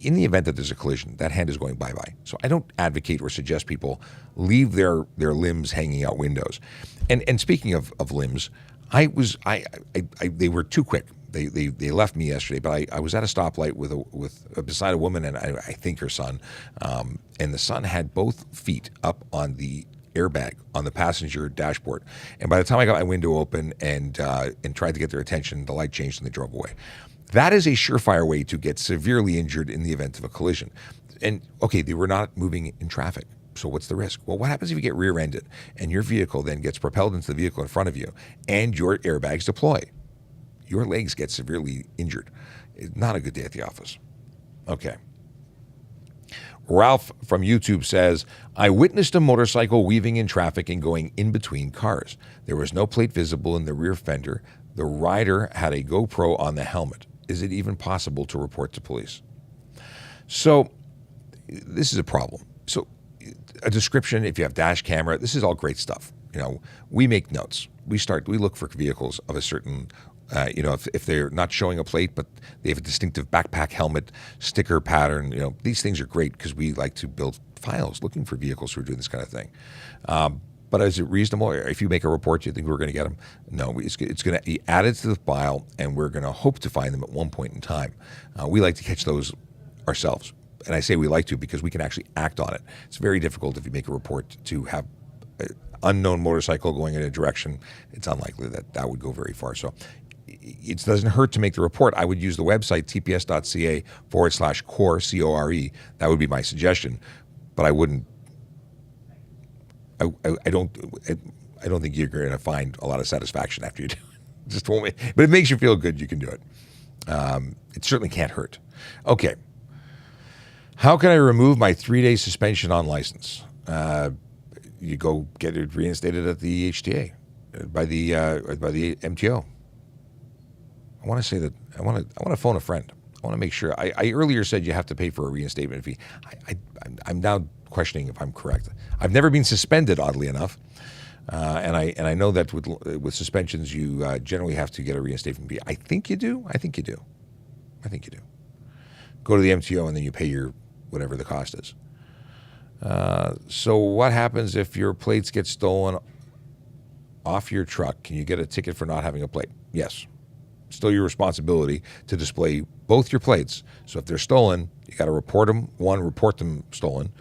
in the event that there's a collision, that hand is going bye-bye. So I don't advocate or suggest people leave their limbs hanging out windows. And speaking of limbs, they were too quick. They left me yesterday, but I was at a stoplight beside a woman and I think her son, and the son had both feet up on the airbag on the passenger dashboard. And by the time I got my window open and tried to get their attention, the light changed and they drove away. That is a surefire way to get severely injured in the event of a collision. And okay, they were not moving in traffic. So what's the risk? Well, what happens if you get rear-ended and your vehicle then gets propelled into the vehicle in front of you and your airbags deploy? Your legs get severely injured. It's not a good day at the office. Okay. Ralph from YouTube says, "I witnessed a motorcycle weaving in traffic and going in between cars. There was no plate visible in the rear fender. The rider had a GoPro on the helmet. Is it even possible to report to police?" So this is a problem. So a description, if you have dash camera, this is all great stuff. We make notes. We look for vehicles of a certain if they're not showing a plate, but they have a distinctive backpack helmet sticker pattern, these things are great because we like to build files looking for vehicles who are doing this kind of thing. But is it reasonable? If you make a report, do you think we're going to get them? No, it's going to be added to the file, and we're going to hope to find them at one point in time. We like to catch those ourselves. And I say we like to because we can actually act on it. It's very difficult if you make a report to have an unknown motorcycle going in a direction. It's unlikely that would go very far. So it doesn't hurt to make the report. I would use the website tps.ca/core, CORE. That would be my suggestion. But I wouldn't. I don't think you're going to find a lot of satisfaction after you do it. Just won't. But it makes you feel good. You can do it. It certainly can't hurt. Okay. How can I remove my 3-day suspension on license? You go get it reinstated at the HTA by the MTO. I want to say that I want to phone a friend. I want to make sure. I earlier said you have to pay for a reinstatement fee. I'm now questioning if I'm correct. I've never been suspended, oddly enough, and I know that with suspensions you generally have to get a reinstatement fee. I think you do. Go to the MTO and then you pay your whatever the cost is. So what happens if your plates get stolen off your truck? Can you get a ticket for not having a plate? Yes. Still your responsibility to display both your plates. So if they're stolen, you got to report them. One, report them stolen.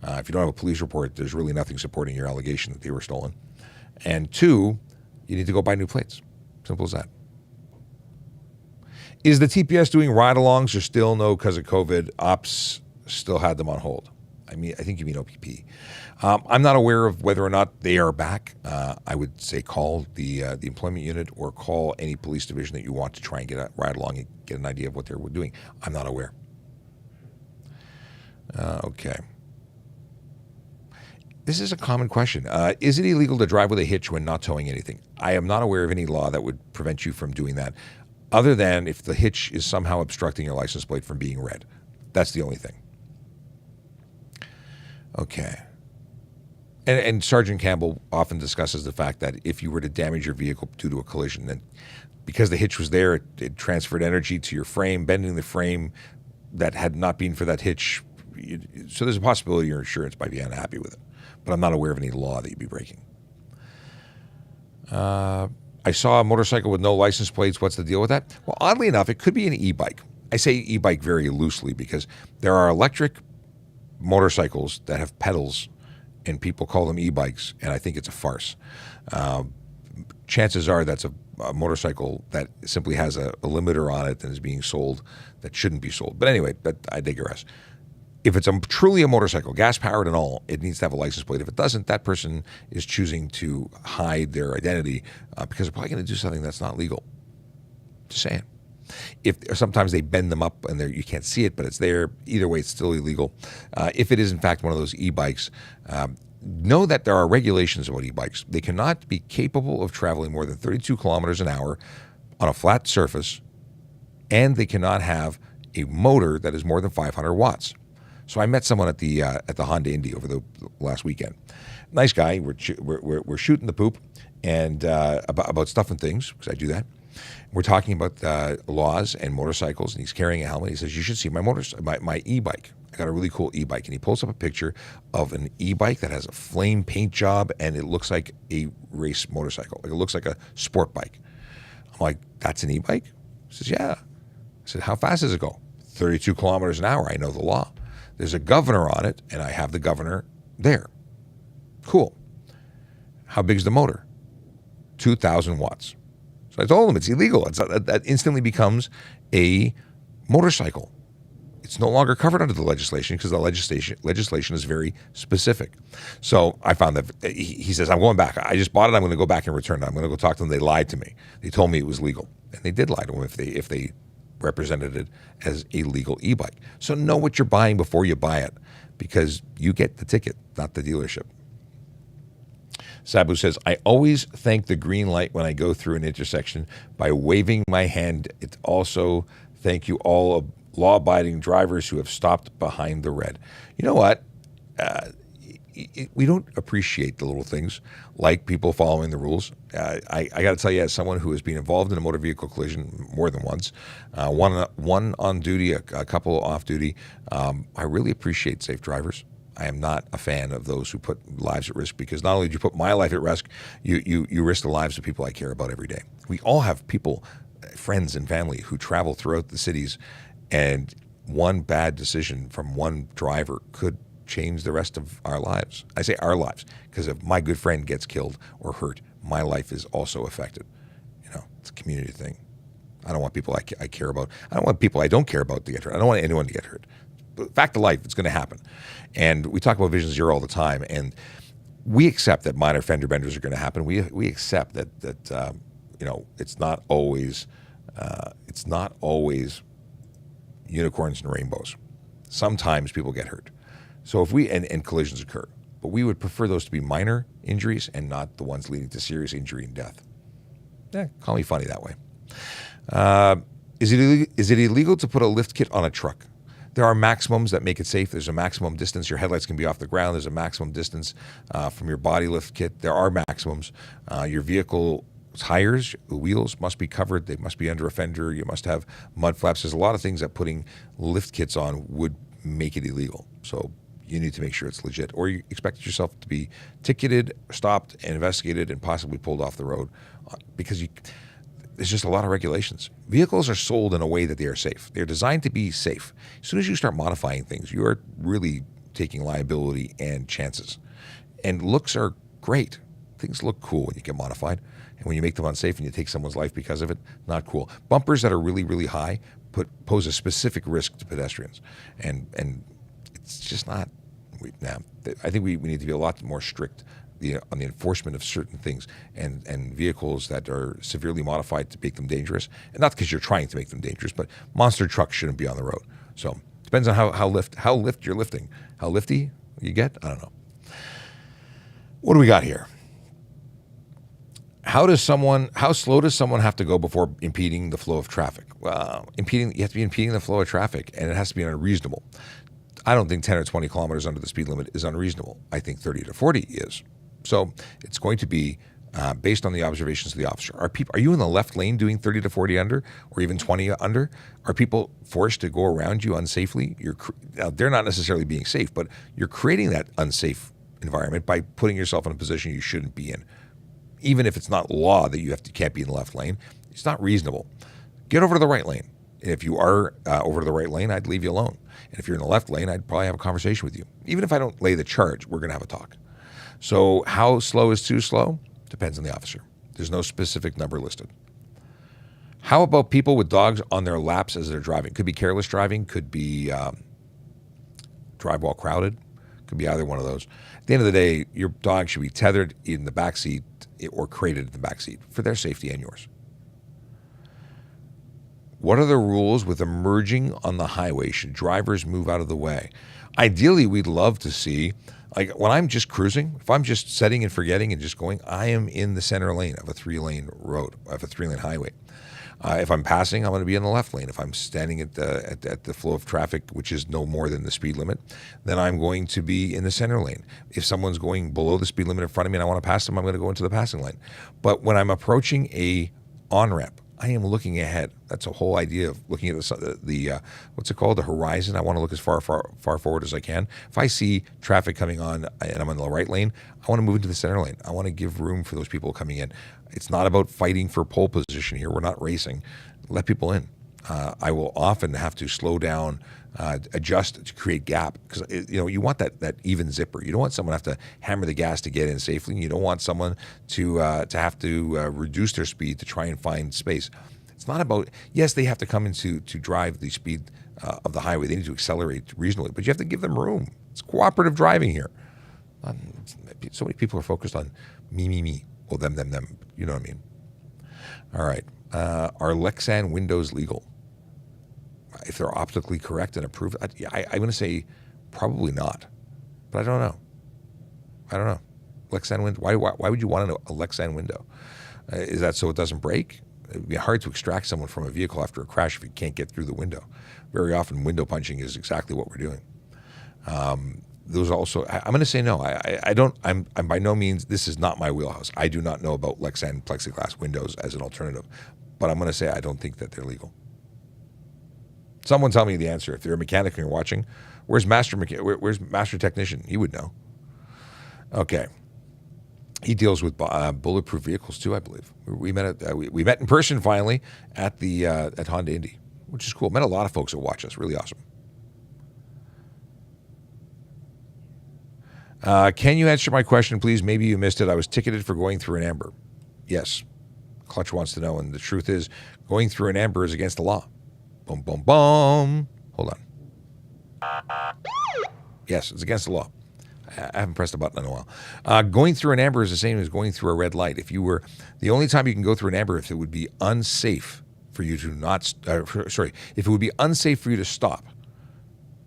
If you don't have a police report, there's really nothing supporting your allegation that they were stolen. And two, you need to go buy new plates. Simple as that. Is the TPS doing ride-alongs or still no because of COVID? Ops still had them on hold. I think you mean OPP. I'm not aware of whether or not they are back. I would say call the employment unit or call any police division that you want to try and get a ride-along and get an idea of what they're doing. I'm not aware. Okay. This is a common question. Is it illegal to drive with a hitch when not towing anything? I am not aware of any law that would prevent you from doing that, other than if the hitch is somehow obstructing your license plate from being read. That's the only thing. Okay. And Sergeant Campbell often discusses the fact that if you were to damage your vehicle due to a collision, then because the hitch was there, it transferred energy to your frame, bending the frame that had not been for that hitch. So there's a possibility your insurance might be unhappy with it. But I'm not aware of any law that you'd be breaking. I saw a motorcycle with no license plates. What's the deal with that? Well, oddly enough, it could be an e-bike. I say e-bike very loosely because there are electric motorcycles that have pedals and people call them e-bikes, and I think it's a farce. Chances are that's a motorcycle that simply has a limiter on it and is being sold that shouldn't be sold. But anyway, I digress. If it's truly a motorcycle, gas-powered and all, it needs to have a license plate. If it doesn't, that person is choosing to hide their identity because they're probably going to do something that's not legal. Just saying. If sometimes they bend them up and you can't see it, but it's there. Either way, it's still illegal. If it is in fact one of those e-bikes, know that there are regulations about e-bikes. They cannot be capable of traveling more than 32 kilometers an hour on a flat surface, and they cannot have a motor that is more than 500 watts. So I met someone at the Honda Indy over the last weekend. Nice guy. We're shooting the poop and about stuff and things, because I do that. We're talking about laws and motorcycles, and he's carrying a helmet. He says, "You should see my e-bike. I got a really cool e-bike." And he pulls up a picture of an e-bike that has a flame paint job, and it looks like a race motorcycle. Like, it looks like a sport bike. I'm like, "That's an e-bike?" He says, "Yeah." I said, "How fast does it go?" 32 kilometers an hour. I know the law. There's a governor on it, and I have the governor there. Cool. How big's the motor? 2,000 watts. So I told him it's illegal. That instantly becomes a motorcycle. It's no longer covered under the legislation because the legislation is very specific. So I found that he says, "I'm going back. I just bought it. I'm going to go back and return it. I'm going to go talk to them. They lied to me. They told me it was legal." And they did lie to him if they represented it as a legal e-bike. So know what you're buying before you buy it, because you get the ticket, not the dealership. Sabu says, "I always thank the green light when I go through an intersection by waving my hand. It also thank you all law-abiding drivers who have stopped behind the red." You know what? We don't appreciate the little things like people following the rules. I got to tell you, as someone who has been involved in a motor vehicle collision more than once, one on duty, a couple off duty, I really appreciate safe drivers. I am not a fan of those who put lives at risk, because not only do you put my life at risk, you risk the lives of people I care about every day. We all have people, friends and family, who travel throughout the cities, and one bad decision from one driver could change the rest of our lives. I say our lives because if my good friend gets killed or hurt, my life is also affected. It's a community thing. I don't want people I care about. I don't want people I don't care about to get hurt. I don't want anyone to get hurt. But fact of life, it's going to happen. And we talk about Vision Zero all the time, and we accept that minor fender benders are going to happen. We accept that it's not always unicorns and rainbows. Sometimes people get hurt. So if and collisions occur, but we would prefer those to be minor injuries and not the ones leading to serious injury and death. Call me funny that way. Is it illegal to put a lift kit on a truck? There are maximums that make it safe. There's a maximum distance. Your headlights can be off the ground. There's a maximum distance from your body lift kit. There are maximums. Your vehicle tires, the wheels must be covered. They must be under a fender. You must have mud flaps. There's a lot of things that putting lift kits on would make it illegal. So you need to make sure it's legit, or you expect yourself to be ticketed, stopped, and investigated, and possibly pulled off the road because there's just a lot of regulations. Vehicles are sold in a way that they are safe. They're designed to be safe. As soon as you start modifying things, you are really taking liability and chances. And looks are great. Things look cool when you get modified. And when you make them unsafe and you take someone's life because of it, not cool. Bumpers that are really, really high pose a specific risk to pedestrians. And it's just not. I think we need to be a lot more strict on the enforcement of certain things, and vehicles that are severely modified to make them dangerous. And not because you're trying to make them dangerous, but monster trucks shouldn't be on the road. So depends on how lift you're lifting. How lifty you get? I don't know. What do we got here? How slow does someone have to go before impeding the flow of traffic? Well, you have to be impeding the flow of traffic, and it has to be unreasonable. I don't think 10 or 20 kilometers under the speed limit is unreasonable. I think 30 to 40 is. So it's going to be based on the observations of the officer. Are you in the left lane doing 30 to 40 under, or even 20 under? Are people forced to go around you unsafely? Now, they're not necessarily being safe, but you're creating that unsafe environment by putting yourself in a position you shouldn't be in. Even if it's not law that you can't be in the left lane, it's not reasonable. Get over to the right lane. And if you are over to the right lane, I'd leave you alone. And if you're in the left lane, I'd probably have a conversation with you. Even if I don't lay the charge, we're going to have a talk. So how slow is too slow? Depends on the officer. There's no specific number listed. How about people with dogs on their laps as they're driving? Could be careless driving, could be drive while crowded, could be either one of those. At the end of the day, your dog should be tethered in the back seat or crated in the back seat for their safety and yours. What are the rules with emerging on the highway? Should drivers move out of the way? Ideally, we'd love to see, like when I'm just cruising, if I'm just setting and forgetting and just going, I am in the center lane of a 3-lane road, of a 3-lane highway. If I'm passing, I'm going to be in the left lane. If I'm standing at the flow of traffic, which is no more than the speed limit, then I'm going to be in the center lane. If someone's going below the speed limit in front of me and I want to pass them, I'm going to go into the passing lane. But when I'm approaching a on-ramp, I am looking ahead. That's a whole idea of looking at the what's it called? The horizon. I want to look as far forward as I can. If I see traffic coming on and I'm in the right lane, I want to move into the center lane. I want to give room for those people coming in. It's not about fighting for pole position here. We're not racing. Let people in. I will often have to slow down, adjust to create gap because you want that even zipper. You don't want someone to have to hammer the gas to get in safely. You don't want someone to have to reduce their speed to try and find space. It's not about, yes, they have to come in to drive the speed of the highway. They need to accelerate reasonably, but you have to give them room. It's cooperative driving here. So many people are focused on me. Well, them. You know what I mean? All right. Are Lexan windows legal? If they're optically correct and approved, I'm going to say probably not, but I don't know. Lexan window. Why would you want a Lexan window? Is that so it doesn't break? It'd be hard to extract someone from a vehicle after a crash if you can't get through the window. Very often, window punching is exactly what we're doing. Those also, I'm going to say no. I don't. I'm by no means. This is not my wheelhouse. I do not know about Lexan plexiglass windows as an alternative, but I'm going to say I don't think that they're legal. Someone tell me the answer. If you're a mechanic and you're watching, where's master technician? He would know. Okay. He deals with bulletproof vehicles too, I believe. We met in person finally at the at Honda Indy, which is cool. Met a lot of folks that watch us. Really awesome. Can you answer my question, please? Maybe you missed it. I was ticketed for going through an amber. Yes. Clutch wants to know, and the truth is, going through an amber is against the law. Boom, boom, boom. Hold on. Yes, it's against the law. I haven't pressed a button in a while. Going through an amber is the same as going through a red light. The only time you can go through an amber if it would be unsafe for you to if it would be unsafe for you to stop,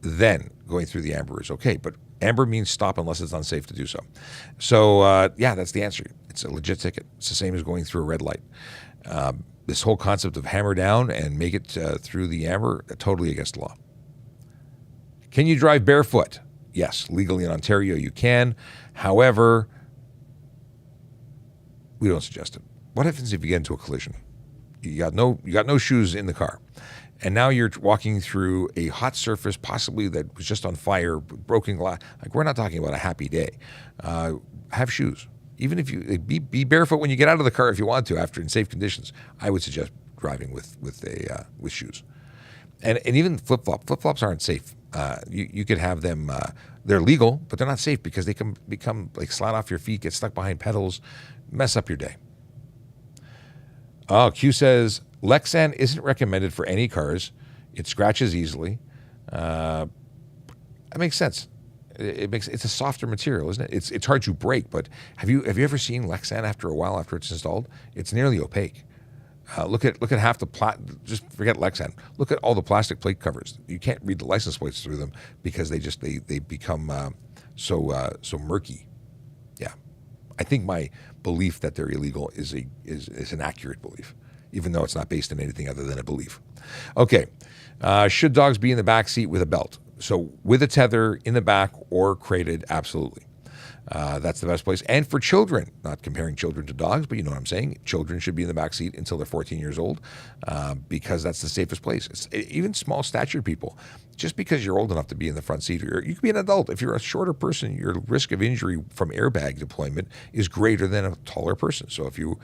then going through the amber is okay. But amber means stop unless it's unsafe to do so. So, that's the answer. It's a legit ticket. It's the same as going through a red light. This whole concept of hammer down and make it through the amber, totally against the law. Can you drive barefoot? Yes, legally in Ontario you can. However, we don't suggest it. What happens if you get into a collision? You got no shoes in the car, and now you're walking through a hot surface, possibly that was just on fire, broken glass. Like, we're not talking about a happy day. Have shoes. Even if you be barefoot when you get out of the car, if you want to, after in safe conditions, I would suggest driving with shoes, and even flip flops aren't safe. You could have them. They're legal, but they're not safe because they can become like slide off your feet, get stuck behind pedals, mess up your day. Oh, Q says Lexan isn't recommended for any cars. It scratches easily. That makes sense. It's a softer material, isn't it? It's hard to break, but have you ever seen Lexan after a while after it's installed? It's nearly opaque. Look at half the just forget Lexan. Look at all the plastic plate covers. You can't read the license plates through them because they become so murky. Yeah, I think my belief that they're illegal is an accurate belief, even though it's not based on anything other than a belief. Okay, should dogs be in the back seat with a belt? So with a tether in the back or crated, absolutely. That's the best place. And for children, not comparing children to dogs, but you know what I'm saying. Children should be in the back seat until they're 14 years old because that's the safest place. Even small statured people, just because you're old enough to be in the front seat, or you could be an adult. If you're a shorter person, your risk of injury from airbag deployment is greater than a taller person. So if you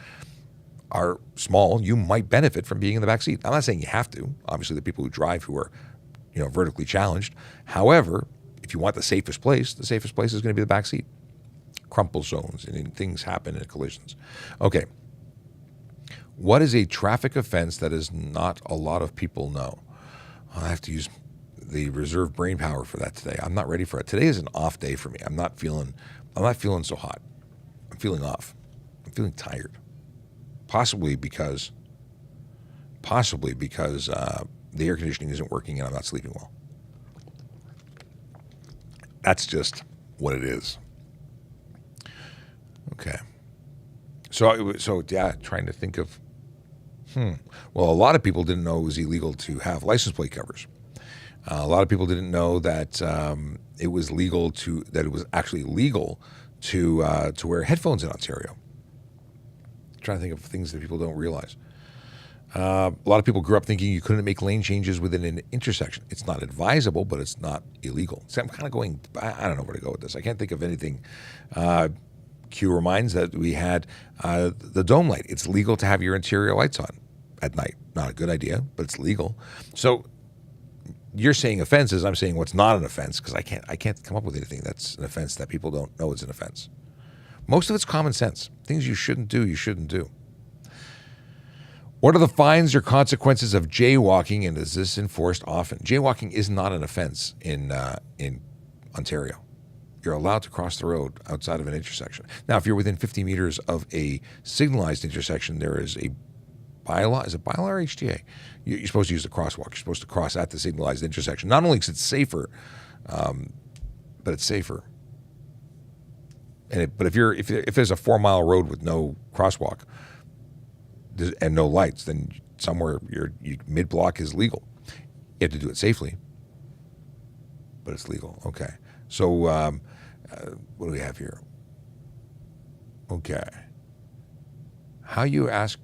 are small, you might benefit from being in the back seat. I'm not saying you have to. Obviously, the people who drive who are vertically challenged. However, if you want the safest place is going to be the back seat. Crumple zones and things happen in collisions. Okay. What is a traffic offense that is not a lot of people know? I have to use the reserve brain power for that today. I'm not ready for it. Today is an off day for me. I'm not feeling so hot. I'm feeling off. I'm feeling tired. Possibly because possibly because the air conditioning isn't working and I'm not sleeping well. That's just what it is. Okay. So yeah, trying to think of, well, a lot of people didn't know it was illegal to have license plate covers. A lot of people didn't know that it was actually legal to wear headphones in Ontario. I'm trying to think of things that people don't realize. A lot of people grew up thinking you couldn't make lane changes within an intersection. It's not advisable, but it's not illegal. So I'm kind of going, I don't know where to go with this. I can't think of anything. Q reminds that we had the dome light. It's legal to have your interior lights on at night. Not a good idea, but it's legal. So you're saying offenses. I'm saying what's not an offense, because I can't come up with anything that's an offense that people don't know is an offense. Most of it's common sense. Things you shouldn't do, you shouldn't do. What are the fines or consequences of jaywalking, and is this enforced often? Jaywalking is not an offense in Ontario. You're allowed to cross the road outside of an intersection. Now, if you're within 50 meters of a signalized intersection, there is a bylaw. Is it bylaw or HTA? You're supposed to use the crosswalk. You're supposed to cross at the signalized intersection. Not only is it safer, but it's safer. But if there's a 4-mile road with no crosswalk and no lights, then somewhere mid-block is legal. You have to do it safely, but it's legal. Okay. So what do we have here? Okay. How do you ask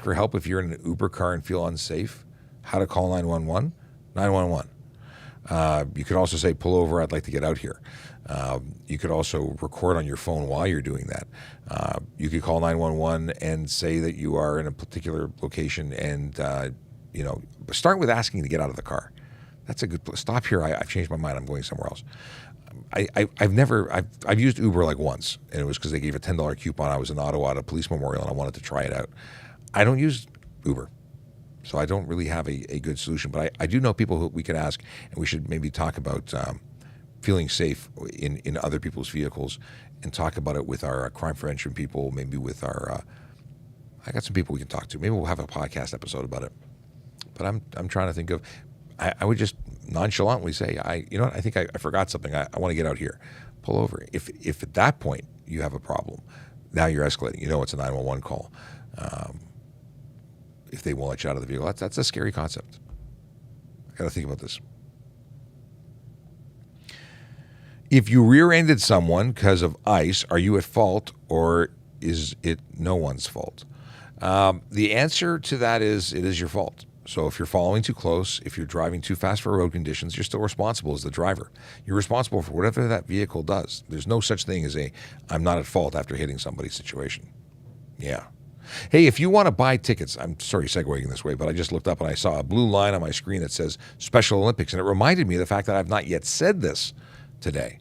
for help if you're in an Uber car and feel unsafe? How to call 911? 911. You could also say, pull over, I'd like to get out here. You could also record on your phone while you're doing that. You could call 911 and say that you are in a particular location and, start with asking to get out of the car. That's a good place. Stop here. I've changed my mind. I'm going somewhere else. I've used Uber like once, and it was because they gave a $10 coupon. I was in Ottawa at a police memorial, and I wanted to try it out. I don't use Uber, so I don't really have a good solution. But I do know people who we could ask, and we should maybe talk about feeling safe in other people's vehicles, and talk about it with our crime prevention people, maybe with our I got some people we can talk to. Maybe we'll have a podcast episode about it. But I'm trying to think of, I would just nonchalantly say, I think I forgot something. I want to get out here. Pull over. If at that point you have a problem, now you're escalating. It's a 911 call. If they won't let you out of the vehicle, that's a scary concept. I got to think about this. If you rear-ended someone because of ice, are you at fault, or is it no one's fault? The answer to that is it is your fault. So if you're following too close, if you're driving too fast for road conditions, you're still responsible as the driver. You're responsible for whatever that vehicle does. There's no such thing as I'm not at fault after hitting somebody situation. Yeah. Hey, if you want to buy tickets, I'm sorry segueing this way, but I just looked up and I saw a blue line on my screen that says Special Olympics, and it reminded me of the fact that I've not yet said this today.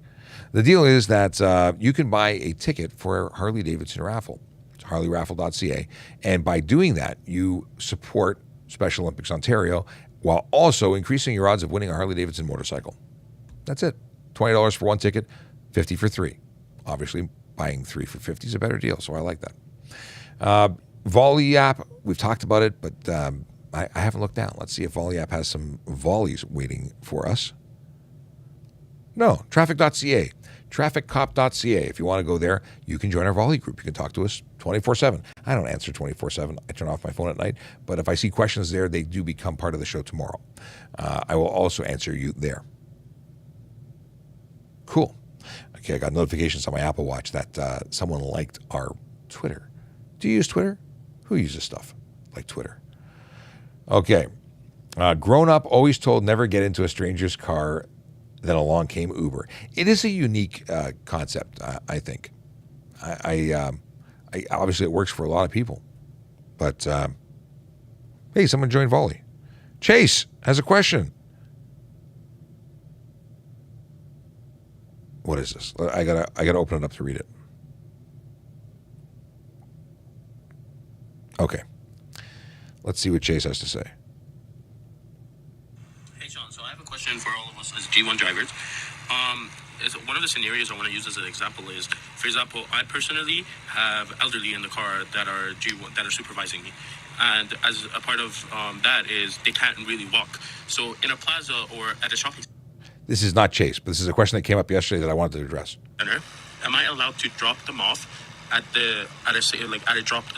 The deal is that you can buy a ticket for a Harley-Davidson raffle. It's harleyraffle.ca, and by doing that, you support Special Olympics Ontario while also increasing your odds of winning a Harley-Davidson motorcycle. That's it. $20 for one ticket, $50 for three. Obviously, buying 3 for $50 is a better deal, so I like that. Volley app, we've talked about it, but I haven't looked down. Let's see if Volley app has some volleys waiting for us. No, traffic.ca, trafficcop.ca. If you want to go there, you can join our volley group. You can talk to us 24/7. I don't answer 24/7. I turn off my phone at night, but if I see questions there, they do become part of the show tomorrow. I will also answer you there. Cool. Okay, I got notifications on my Apple Watch that someone liked our Twitter. Do you use Twitter? Who uses stuff like Twitter? Okay. Grown up, always told never get into a stranger's car. Then along came Uber. It is a unique concept, I think. I obviously it works for a lot of people, but hey, someone joined Volley. Chase has a question. What is this? I gotta open it up to read it. Okay, let's see what Chase has to say. Hey, Sean. So I have a question for all of us as G1 drivers. one of the scenarios I want to use as an example is, for example, I personally have elderly in the car that are that are supervising me, and as a part of that is they can't really walk. So in a plaza or at a shopping This is not Chase, but this is a question that came up yesterday that I wanted to address. center, am I allowed to drop them off at a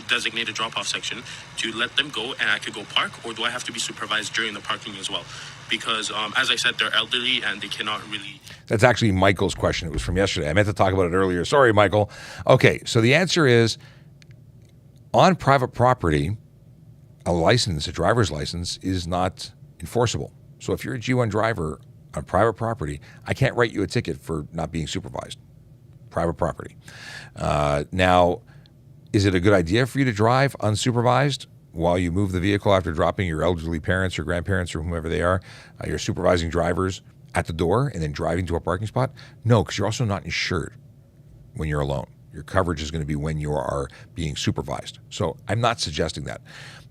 designated drop-off section to let them go and I could go park, or do I have to be supervised during the parking as well? Because as I said, they're elderly and they cannot really. That's actually Michael's question. It was from yesterday. I meant to talk about it earlier. Sorry, Michael. Okay, so the answer is, on private property, a driver's license is not enforceable. So if you're a G1 driver on private property, I can't write you a ticket for not being supervised. Private property. Now, is it a good idea for you to drive unsupervised while you move the vehicle after dropping your elderly parents or grandparents or whomever they are, your supervising drivers at the door and then driving to a parking spot? No, because you're also not insured when you're alone. Your coverage is going to be when you are being supervised. So I'm not suggesting that.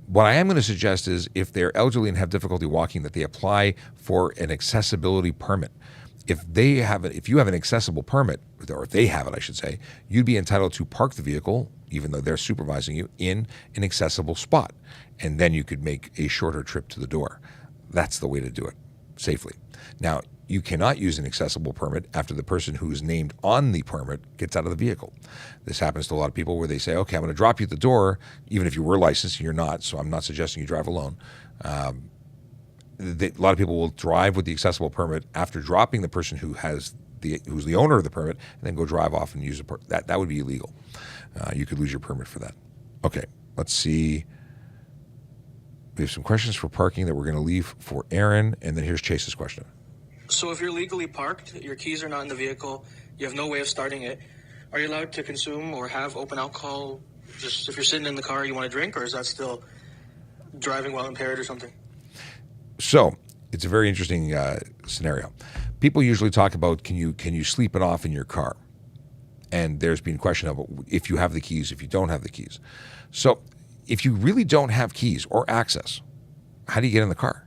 What I am going to suggest is if they're elderly and have difficulty walking, that they apply for an accessibility permit. If you have an accessible permit, or if they have it, I should say, you'd be entitled to park the vehicle, even though they're supervising you, in an accessible spot. And then you could make a shorter trip to the door. That's the way to do it safely. Now, you cannot use an accessible permit after the person who is named on the permit gets out of the vehicle. This happens to a lot of people where they say, okay, I'm going to drop you at the door, even if you were licensed and you're not, so I'm not suggesting you drive alone. A lot of people will drive with the accessible permit after dropping the person who's the owner of the permit, and then go drive off and use that would be illegal. You could lose your permit for that. Okay, let's see. We have some questions for parking that we're going to leave for Aaron, and then here's Chase's question. So if you're legally parked, your keys are not in the vehicle, you have no way of starting it, are you allowed to consume or have open alcohol just if you're sitting in the car you want to drink, or is that still driving while impaired or something? So it's a very interesting scenario. People usually talk about can you sleep it off in your car? And there's been a question of if you have the keys, if you don't have the keys. So if you really don't have keys or access, how do you get in the car?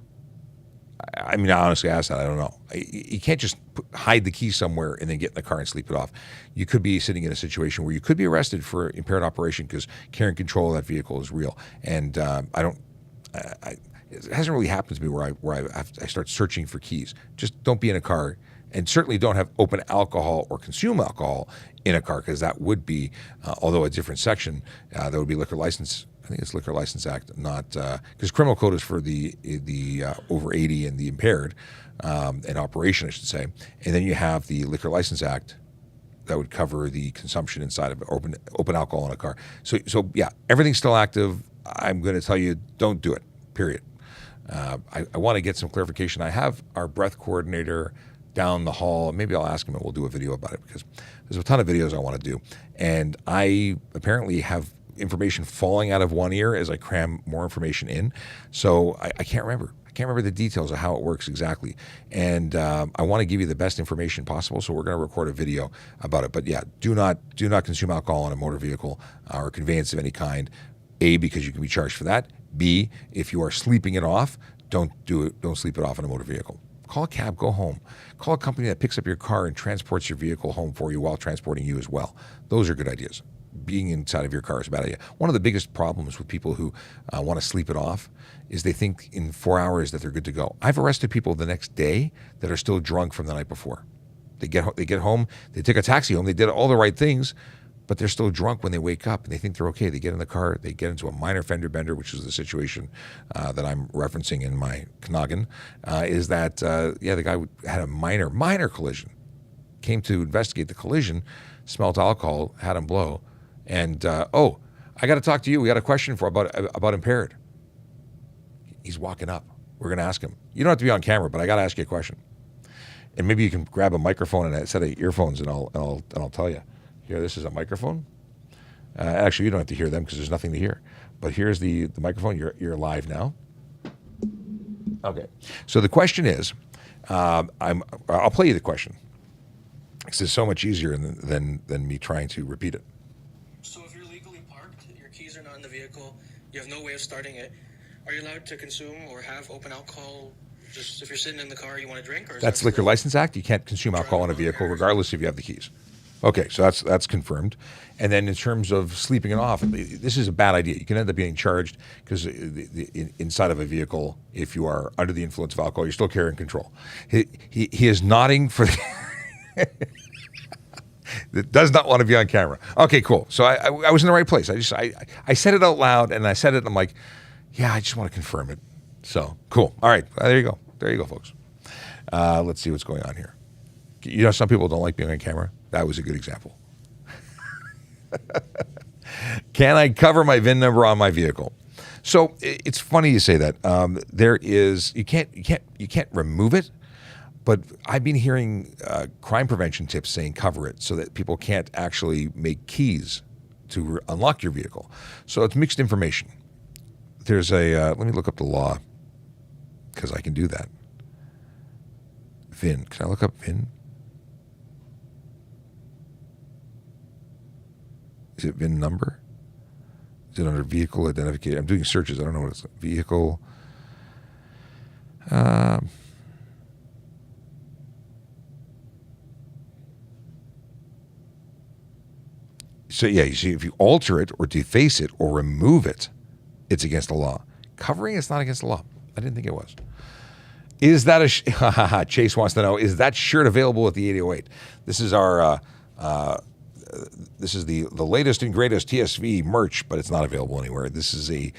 I mean, I honestly asked that. I don't know. You can't just hide the key somewhere and then get in the car and sleep it off. You could be sitting in a situation where you could be arrested for impaired operation because care and control of that vehicle is real. And it hasn't really happened to me where I start searching for keys. Just don't be in a car, and certainly don't have open alcohol or consume alcohol in a car, because that would be, although a different section, that would be liquor license. I think it's Liquor License Act, not because criminal code is for the over 80 and the impaired, and operation, I should say. And then you have the Liquor License Act that would cover the consumption inside of open alcohol in a car. So yeah, everything's still active. I'm going to tell you, don't do it. Period. I want to get some clarification. I have our breath coordinator down the hall. Maybe I'll ask him and we'll do a video about it, because there's a ton of videos I want to do. And I apparently have information falling out of one ear as I cram more information in. So I can't remember. I can't remember the details of how it works exactly. And I want to give you the best information possible, so we're going to record a video about it. But yeah, do not consume alcohol in a motor vehicle or conveyance of any kind. A, because you can be charged for that. B, if you are sleeping it off, don't do it. Don't sleep it off in a motor vehicle. Call a cab, go home. Call a company that picks up your car and transports your vehicle home for you while transporting you as well. Those are good ideas. Being inside of your car is a bad idea. One of the biggest problems with people who want to sleep it off is they think in 4 hours that they're good to go. I've arrested people the next day that are still drunk from the night before. They get home, they take a taxi home, they did all the right things, but they're still drunk when they wake up and they think they're okay. They get in the car, they get into a minor fender bender, which is the situation that I'm referencing in my noggin, is that, the guy had a minor collision, came to investigate the collision, smelled alcohol, had him blow, and, I got to talk to you. We got a question about impaired. He's walking up. We're going to ask him. You don't have to be on camera, but I got to ask you a question. And maybe you can grab a microphone and a set of earphones, and I'll tell you. Here, this is a microphone. Actually, you don't have to hear them because there's nothing to hear. But here's the microphone. You're live now. Okay. So the question is, I'll play you the question. Because it's so much easier than me trying to repeat it. So if you're legally parked, your keys are not in the vehicle, you have no way of starting it, are you allowed to consume or have open alcohol Just if you're sitting in the car, you want to drink, or is That's that Liquor still License Act. You can't consume alcohol in a vehicle, regardless if you have the keys. Okay, so that's confirmed. And then in terms of sleeping it off, this is a bad idea. You can end up being charged because inside of a vehicle, if you are under the influence of alcohol, you're still carrying control. He is nodding for that does not want to be on camera. Okay, cool. So I was in the right place. I said it out loud, and I said it, and I'm like, yeah, I just want to confirm it. So cool. All right, there you go. There you go, folks. Let's see what's going on here. You know, some people don't like being on camera. That was a good example. Can I cover my VIN number on my vehicle? So it's funny you say that. You can't remove it, but I've been hearing crime prevention tips saying cover it so that people can't actually make keys to unlock your vehicle. So it's mixed information. There's let me look up the law because I can do that. VIN. Can I look up VIN? Is it VIN number? Is it under vehicle identification? I'm doing searches. I don't know what it's vehicle. So yeah, you see, if you alter it or deface it or remove it, it's against the law. Covering it's not against the law. I didn't think it was. Is that a Chase wants to know, is that shirt available at the 808? This is our this is the latest and greatest TSV merch, but it's not available anywhere. This is a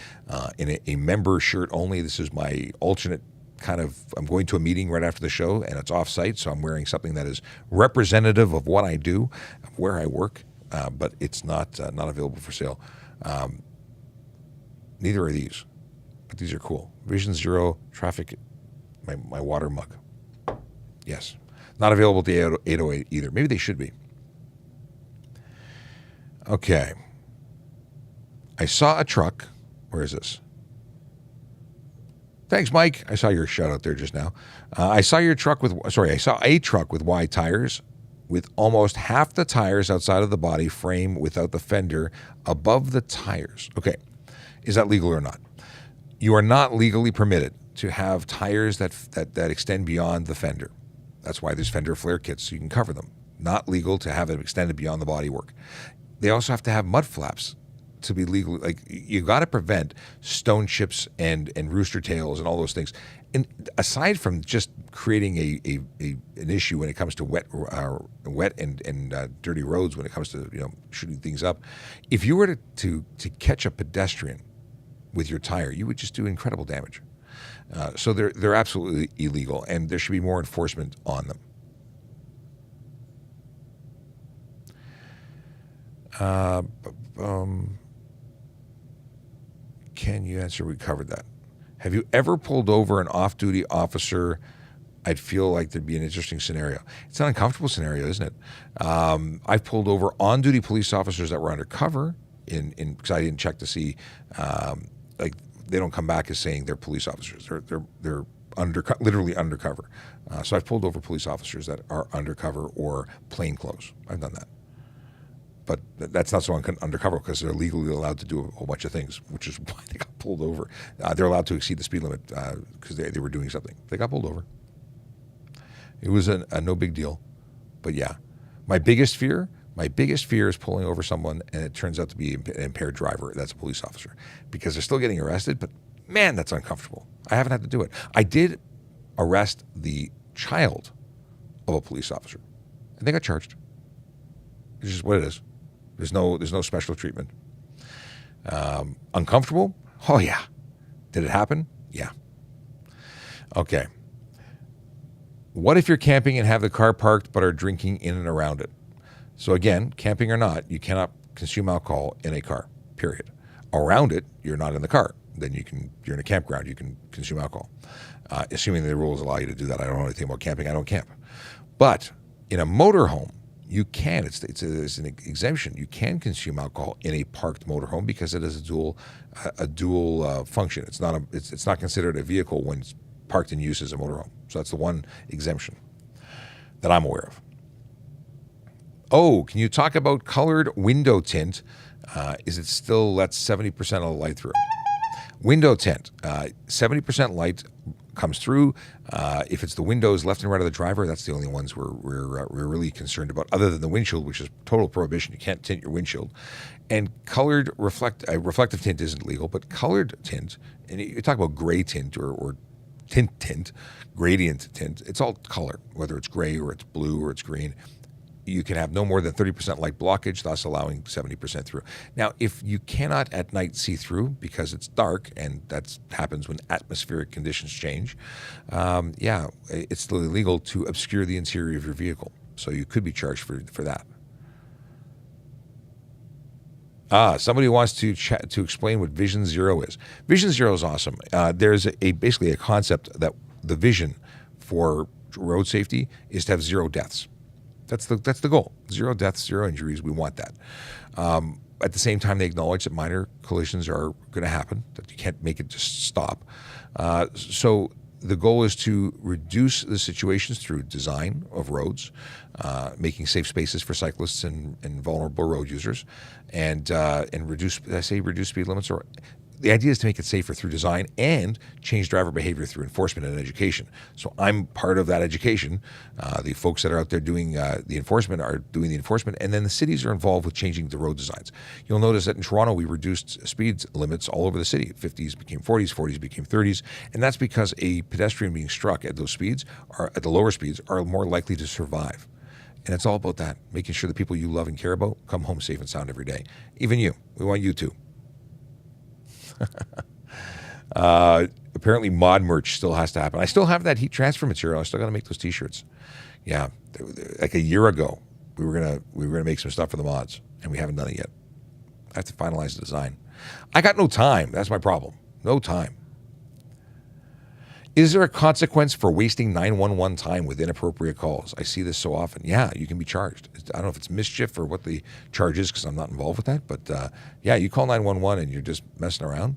member shirt only. This is my alternate kind of, I'm going to a meeting right after the show and it's off-site, so I'm wearing something that is representative of what I do, where I work, but it's not available for sale. Neither are these, but these are cool. Vision Zero Traffic, my water mug. Yes. Not available at the 808 either. Maybe they should be. Okay. I saw a truck. Where is this? Thanks, Mike. I saw your shout out there just now. I saw a truck with wide tires with almost half the tires outside of the body frame without the fender above the tires. Okay. Is that legal or not? You are not legally permitted to have tires that extend beyond the fender. That's why there's fender flare kits, so you can cover them. Not legal to have it extended beyond the bodywork. They also have to have mud flaps to be legal. Like, you got to prevent stone chips and rooster tails and all those things. And aside from just creating an issue when it comes to wet and dirty roads, when it comes to shooting things up, if you were to catch a pedestrian with your tire, you would just do incredible damage. So they're absolutely illegal, and there should be more enforcement on them. Can you answer? We covered that. Have you ever pulled over an off-duty officer? I'd feel like there'd be an interesting scenario. It's an uncomfortable scenario, isn't it? I've pulled over on-duty police officers that were undercover because I didn't check to see, they don't come back as saying they're police officers. They're literally undercover. So I've pulled over police officers that are undercover or plainclothes. I've done that. But that's not so undercover because they're legally allowed to do a whole bunch of things, which is why they got pulled over. They're allowed to exceed the speed limit because they were doing something. They got pulled over. It was a no big deal. But yeah, my biggest fear is pulling over someone and it turns out to be an impaired driver. That's a police officer because they're still getting arrested. But man, that's uncomfortable. I haven't had to do it. I did arrest the child of a police officer, and they got charged. It's just what it is. There's no special treatment. Uncomfortable? Oh yeah. Did it happen? Yeah. Okay. What if you're camping and have the car parked but are drinking in and around it? So again, camping or not, you cannot consume alcohol in a car, period. Around it, you're not in the car. Then you're in a campground, you can consume alcohol. Assuming the rules allow you to do that. I don't know anything about camping, I don't camp. But in a motorhome, you can. It's an exemption. You can consume alcohol in a parked motorhome because it is a dual function. It's not considered a vehicle when it's parked in use as a motorhome. So that's the one exemption that I'm aware of. Oh, can you talk about colored window tint? Is it still lets 70% of the light through? Window tint, 70% light comes through. If it's the windows left and right of the driver, that's the only ones we're really concerned about, other than the windshield, which is total prohibition. You can't tint your windshield. And colored reflective tint isn't legal, but colored tint, and you talk about gray tint or tint, gradient tint, it's all color, whether it's gray or it's blue or it's green. You can have no more than 30% light blockage, thus allowing 70% through. Now, if you cannot at night see through because it's dark, and that happens when atmospheric conditions change, it's still illegal to obscure the interior of your vehicle. So you could be charged for that. Somebody wants to explain what Vision Zero is. Vision Zero is awesome. There's basically a concept that the vision for road safety is to have zero deaths. That's the goal. Zero deaths, zero injuries. We want that. At the same time, they acknowledge that minor collisions are going to happen, that you can't make it just stop. So the goal is to reduce the situations through design of roads, making safe spaces for cyclists and vulnerable road users, and reduce speed limits. Or the idea is to make it safer through design and change driver behavior through enforcement and education. So I'm part of that education. The folks that are out there doing the enforcement are doing the enforcement, and then the cities are involved with changing the road designs. You'll notice that in Toronto, we reduced speed limits all over the city. 50s became 40s, 40s became 30s, and that's because a pedestrian being struck at those speeds, at the lower speeds, are more likely to survive. And it's all about that, making sure the people you love and care about come home safe and sound every day. Even you. We want you to. Apparently mod merch still has to happen. I still have that heat transfer material. I still got to make those t-shirts. Yeah, like a year ago, we were gonna make some stuff for the mods, and we haven't done it yet. I have to finalize the design. I got no time. That's my problem. No time. Is there a consequence for wasting 911 time with inappropriate calls? I see this so often. Yeah, you can be charged. I don't know if it's mischief or what the charge is, because I'm not involved with that. But yeah, you call 911 and you're just messing around.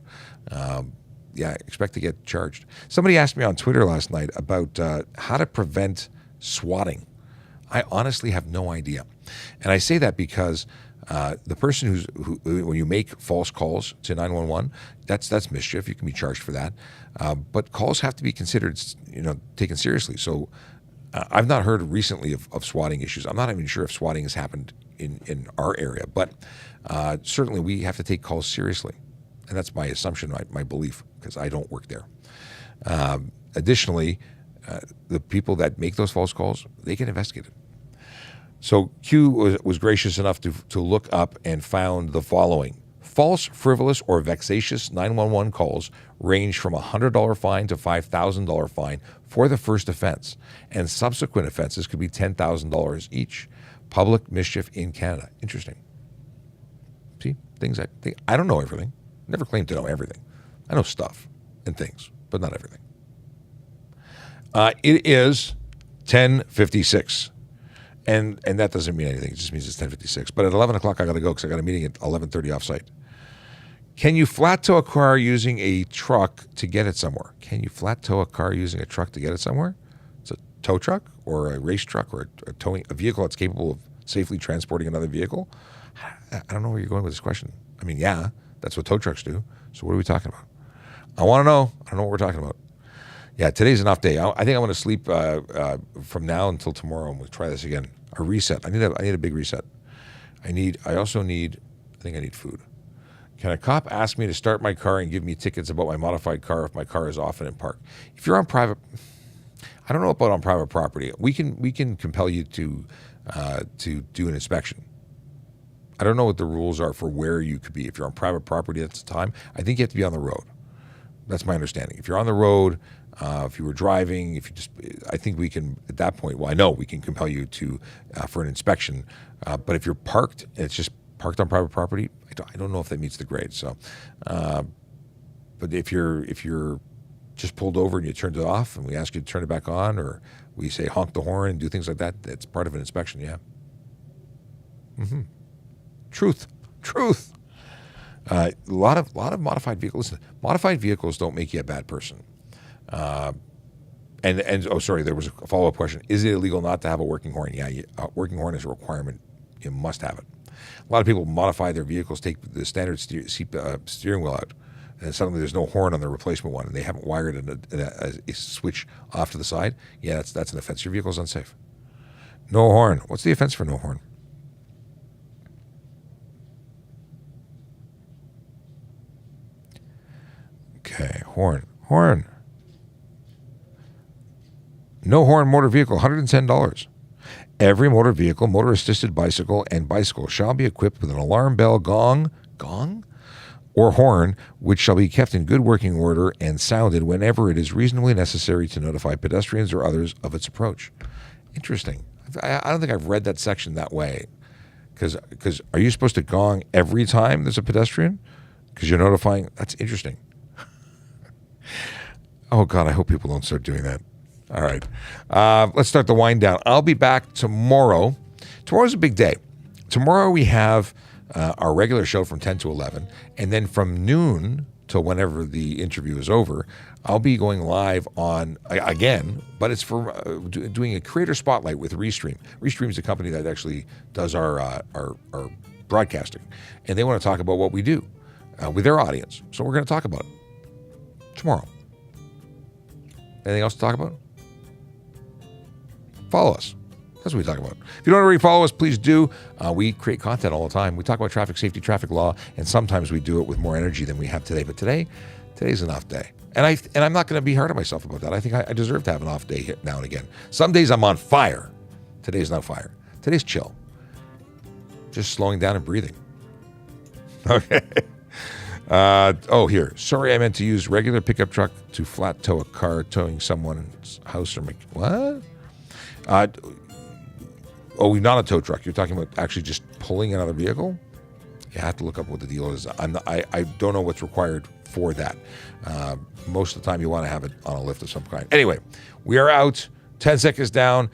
Expect to get charged. Somebody asked me on Twitter last night about how to prevent swatting. I honestly have no idea. And I say that because the person who when you make false calls to 911, that's mischief. You can be charged for that. But calls have to be considered, taken seriously. So I've not heard recently of swatting issues. I'm not even sure if swatting has happened in our area, but certainly we have to take calls seriously. And that's my assumption, my belief, because I don't work there. Additionally, the people that make those false calls, they get investigated. So Q was gracious enough to look up and found the following. False, frivolous, or vexatious 911 calls range from a $100 fine to $5,000 fine for the first offense, and subsequent offenses could be $10,000 each. Public mischief in Canada. Interesting. See, things I don't know everything. Never claimed to know everything. I know stuff and things, but not everything. It is 10:56. And that doesn't mean anything. It just means it's 10:56. But at 11 o'clock, I got to go because I got a meeting at 11:30 offsite. Can you flat tow a car using a truck to get it somewhere? Can you flat tow a car using a truck to get it somewhere? It's a tow truck or a race truck or a vehicle that's capable of safely transporting another vehicle? I don't know where you're going with this question. I mean, yeah, that's what tow trucks do. So what are we talking about? I want to know. I don't know what we're talking about. Yeah, today's an off day. I think I'm going to sleep from now until tomorrow, and we'll try this again. A reset. I need a big reset. I think I need food. Can a cop ask me to start my car and give me tickets about my modified car if my car is off and in park? If you're on private, I don't know about on private property. We can compel you to do an inspection. I don't know what the rules are for where you could be. If you're on private property at the time, I think you have to be on the road. That's my understanding. If you're on the road, if you were driving, I think we can, at that point, I know we can compel you to for an inspection. But if you're parked, and it's just parked on private property, I don't know if that meets the grade. So, but if you're just pulled over and you turned it off, and we ask you to turn it back on, or we say honk the horn and do things like that, that's part of an inspection. Yeah. Mm-hmm. Truth. A lot of modified vehicles. Listen, modified vehicles don't make you a bad person. There was a follow-up question. Is it illegal not to have a working horn? Yeah, a working horn is a requirement. You must have it. A lot of people modify their vehicles, take the standard steering wheel out. and suddenly there's no horn on the replacement one, and they haven't wired a switch off to the side, yeah, that's an offense. Your vehicle's unsafe. No horn. What's the offense for no horn? Okay, horn. No horn motor vehicle, $110. Every motor vehicle, motor-assisted bicycle, and bicycle shall be equipped with an alarm bell, gong, or horn, which shall be kept in good working order and sounded whenever it is reasonably necessary to notify pedestrians or others of its approach. Interesting. I don't think I've read that section that way. Because are you supposed to gong every time there's a pedestrian? Because you're notifying. That's interesting. Oh, God, I hope people don't start doing that. All right. Let's start the wind down. I'll be back tomorrow. Tomorrow's a big day. Tomorrow we have our regular show from 10 to 11. And then from noon till whenever the interview is over, I'll be going live on, again, but it's for doing a creator spotlight with Restream. Restream is a company that actually does our broadcasting. And they want to talk about what we do with their audience. So we're going to talk about it tomorrow. Anything else to talk about? Follow us. That's what we talk about. If you don't already follow us, please do. We create content all the time. We talk about traffic safety, traffic law, and sometimes we do it with more energy than we have today. But today's an off day. And I'm not going to be hard on myself about that. I think I deserve to have an off day now and again. Some days I'm on fire. Today's not fire. Today's chill. Just slowing down and breathing. Okay. Here. Sorry, I meant to use regular pickup truck to flat tow a car towing someone's house or what? Not a tow truck. You're talking about actually just pulling another vehicle? You have to look up what the deal is. I don't know what's required for that. Most of the time you want to have it on a lift of some kind. Anyway, we are out. 10 seconds down.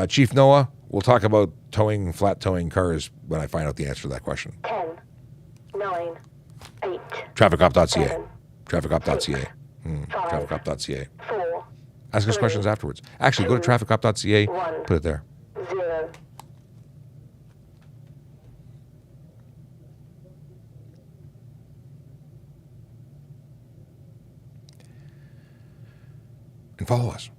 Chief Noah, we'll talk about flat towing cars when I find out the answer to that question. 10, 9, 8. Trafficop.ca. Trafficop.ca. Trafficop.ca. 4. Ask us questions afterwards. Actually, go to trafficop.ca. Put it there. 0. And follow us.